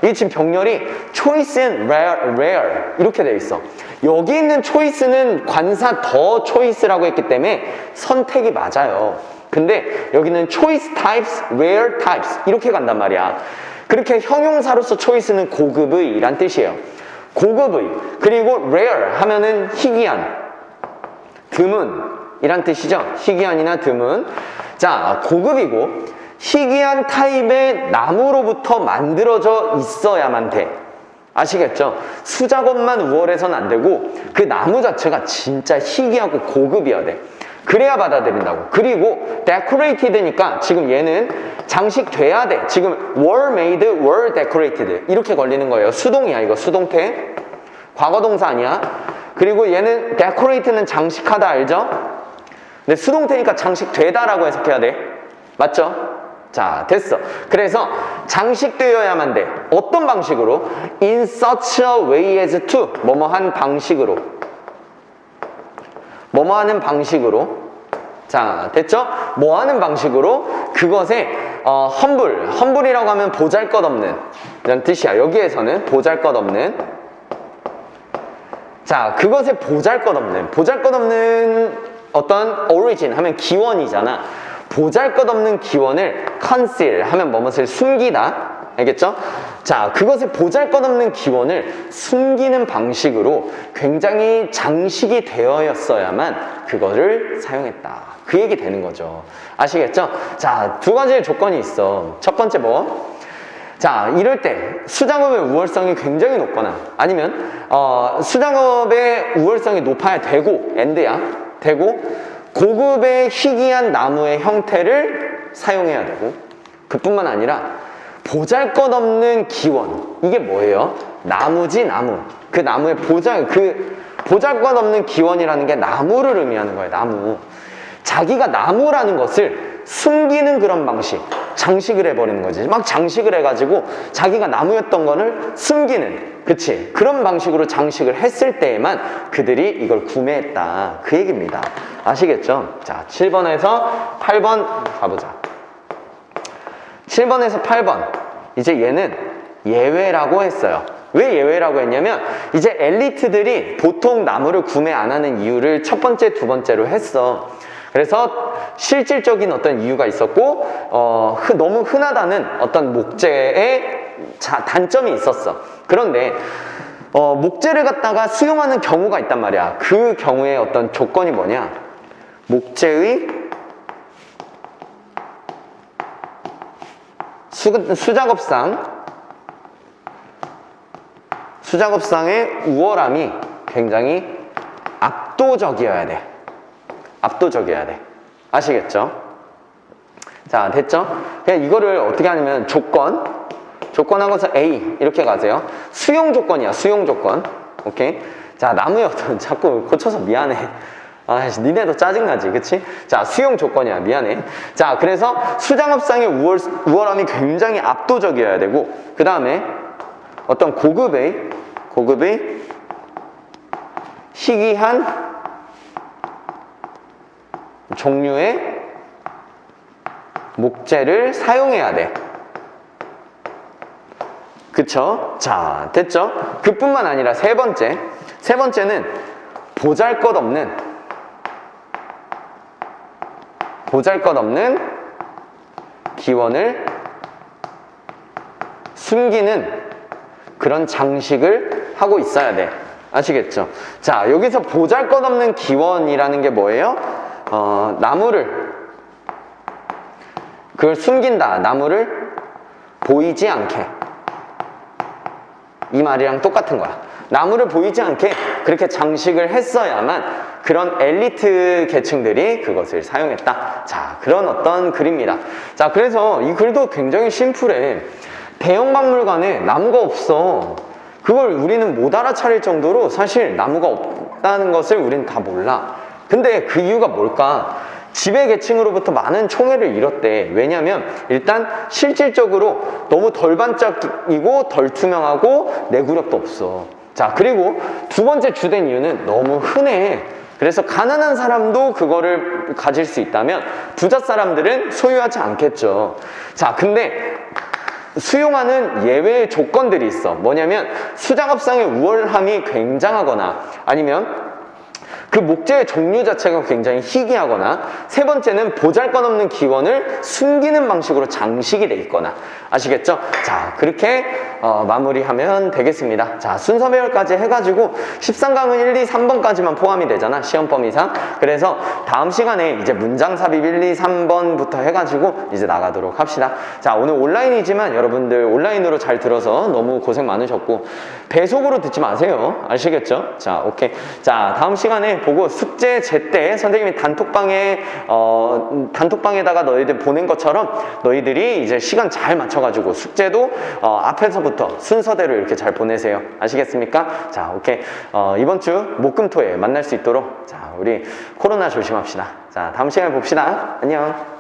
Speaker 1: 이게 지금 병렬이 choice and rare 이렇게 돼 있어. 여기 있는 choice는 관사 더 choice라고 했기 때문에 선택이 맞아요. 근데 여기는 choice types, rare types 이렇게 간단 말이야. 그렇게 형용사로서 choice는 고급의 이란 뜻이에요. 고급의. 그리고 rare 하면은 희귀한, 드문 이란 뜻이죠. 희귀한이나 드문. 자, 고급이고 희귀한 타입의 나무로부터 만들어져 있어야만 돼. 아시겠죠? 수작업만 우월해서는 안 되고 그 나무 자체가 진짜 희귀하고 고급이어야 돼. 그래야 받아들인다고. 그리고 decorated니까 지금 얘는 장식돼야 돼. 지금 were made, were decorated 이렇게 걸리는 거예요. 수동이야 이거. 수동태. 과거동사 아니야. 그리고 얘는 decorate는 장식하다 알죠? 근데 수동태니까 장식되다라고 해석해야 돼. 맞죠? 자, 됐어. 그래서 장식되어야만 돼. 어떤 방식으로? In such a way as to 뭐뭐한 방식으로. 뭐뭐하는 방식으로. 자, 됐죠? 뭐하는 방식으로 그것에 험불이라고 하면 보잘것없는 이런 뜻이야. 여기에서는 보잘것없는. 자, 그것에 보잘것없는 어떤 origin 하면 기원이잖아. 보잘것없는 기원을 conceal 하면 뭐뭇을 숨기다. 알겠죠? 자, 그것의 보잘것없는 기원을 숨기는 방식으로 굉장히 장식이 되어였어야만 그거를 사용했다. 그 얘기 되는 거죠. 아시겠죠? 자, 두 가지의 조건이 있어. 첫 번째 뭐? 자, 이럴 때 수작업의 우월성이 굉장히 높거나 아니면 수작업의 우월성이 높아야 되고 엔드야. 되고 고급의 희귀한 나무의 형태를 사용해야 되고 그뿐만 아니라 보잘것없는 기원. 이게 뭐예요? 나무지 나무. 그 나무의 보잘것없는 기원이라는 게 나무를 의미하는 거예요. 나무. 자기가 나무라는 것을 숨기는 그런 방식. 장식을 해버리는 거지. 막 장식을 해가지고 자기가 나무였던 거를 숨기는. 그치? 그런 방식으로 장식을 했을 때에만 그들이 이걸 구매했다. 그 얘기입니다. 아시겠죠? 자, 7번에서 8번 가보자. 7번에서 8번. 이제 얘는 예외라고 했어요. 왜 예외라고 했냐면 이제 엘리트들이 보통 나무를 구매 안 하는 이유를 첫 번째, 두 번째로 했어. 그래서 실질적인 어떤 이유가 있었고 너무 흔하다는 어떤 목재의 단점이 있었어. 그런데 목재를 갖다가 수용하는 경우가 있단 말이야. 그 경우에 어떤 조건이 뭐냐? 목재의 수작업상의 우월함이 굉장히 압도적이어야 돼. 압도적이어야 돼. 아시겠죠? 자, 됐죠? 그냥 이거를 어떻게 하냐면 조건하고서 A 이렇게 가세요. 수용 조건이야. 수용 조건. 오케이? 자, 나무에 어떤 자꾸 고쳐서 미안해. 아, 니네도 짜증나지, 그치? 자, 수용 조건이야. 미안해. 자, 그래서 수작업상의 우월함이 굉장히 압도적이어야 되고 그 다음에 어떤 고급의 희귀한 종류의 목재를 사용해야 돼. 그쵸? 자, 됐죠? 그뿐만 아니라 세 번째는 보잘것없는 기원을 숨기는 그런 장식을 하고 있어야 돼. 아시겠죠? 자, 여기서 보잘것없는 기원이라는 게 뭐예요? 나무를 그걸 숨긴다. 나무를 보이지 않게. 이 말이랑 똑같은 거야. 나무를 보이지 않게 그렇게 장식을 했어야만 그런 엘리트 계층들이 그것을 사용했다. 자, 그런 어떤 글입니다. 자, 그래서 이 글도 굉장히 심플해. 대형박물관에 나무가 없어. 그걸 우리는 못 알아차릴 정도로 사실 나무가 없다는 것을 우리는 다 몰라. 근데 그 이유가 뭘까? 지배 계층으로부터 많은 총애를 잃었대. 왜냐면 일단 실질적으로 너무 덜 반짝이고 덜 투명하고 내구력도 없어. 자, 그리고 두 번째 주된 이유는 너무 흔해. 그래서 가난한 사람도 그거를 가질 수 있다면 부자 사람들은 소유하지 않겠죠. 자, 근데 수용하는 예외 조건들이 있어. 뭐냐면 수작업상의 우월함이 굉장하거나 아니면 그 목재의 종류 자체가 굉장히 희귀하거나 세 번째는 보잘것없는 기원을 숨기는 방식으로 장식이 돼 있거나 아시겠죠? 자, 그렇게 마무리하면 되겠습니다. 자, 순서 배열까지 해가지고 13강은 1, 2, 3번까지만 포함이 되잖아, 시험 범위상. 그래서 다음 시간에 이제 문장 삽입 1, 2, 3번부터 해가지고 이제 나가도록 합시다. 자, 오늘 온라인이지만 여러분들 온라인으로 잘 들어서 너무 고생 많으셨고 배속으로 듣지 마세요. 아시겠죠? 자, 오케이. 자, 다음 시간에 보고 숙제 제때 선생님이 단톡방에다가 너희들 보낸 것처럼 너희들이 이제 시간 잘 맞춰가지고 숙제도 앞에서부터 순서대로 이렇게 잘 보내세요. 아시겠습니까? 자, 오케이. 이번 주 목금토에 만날 수 있도록 자, 우리 코로나 조심합시다. 자, 다음 시간에 봅시다. 안녕.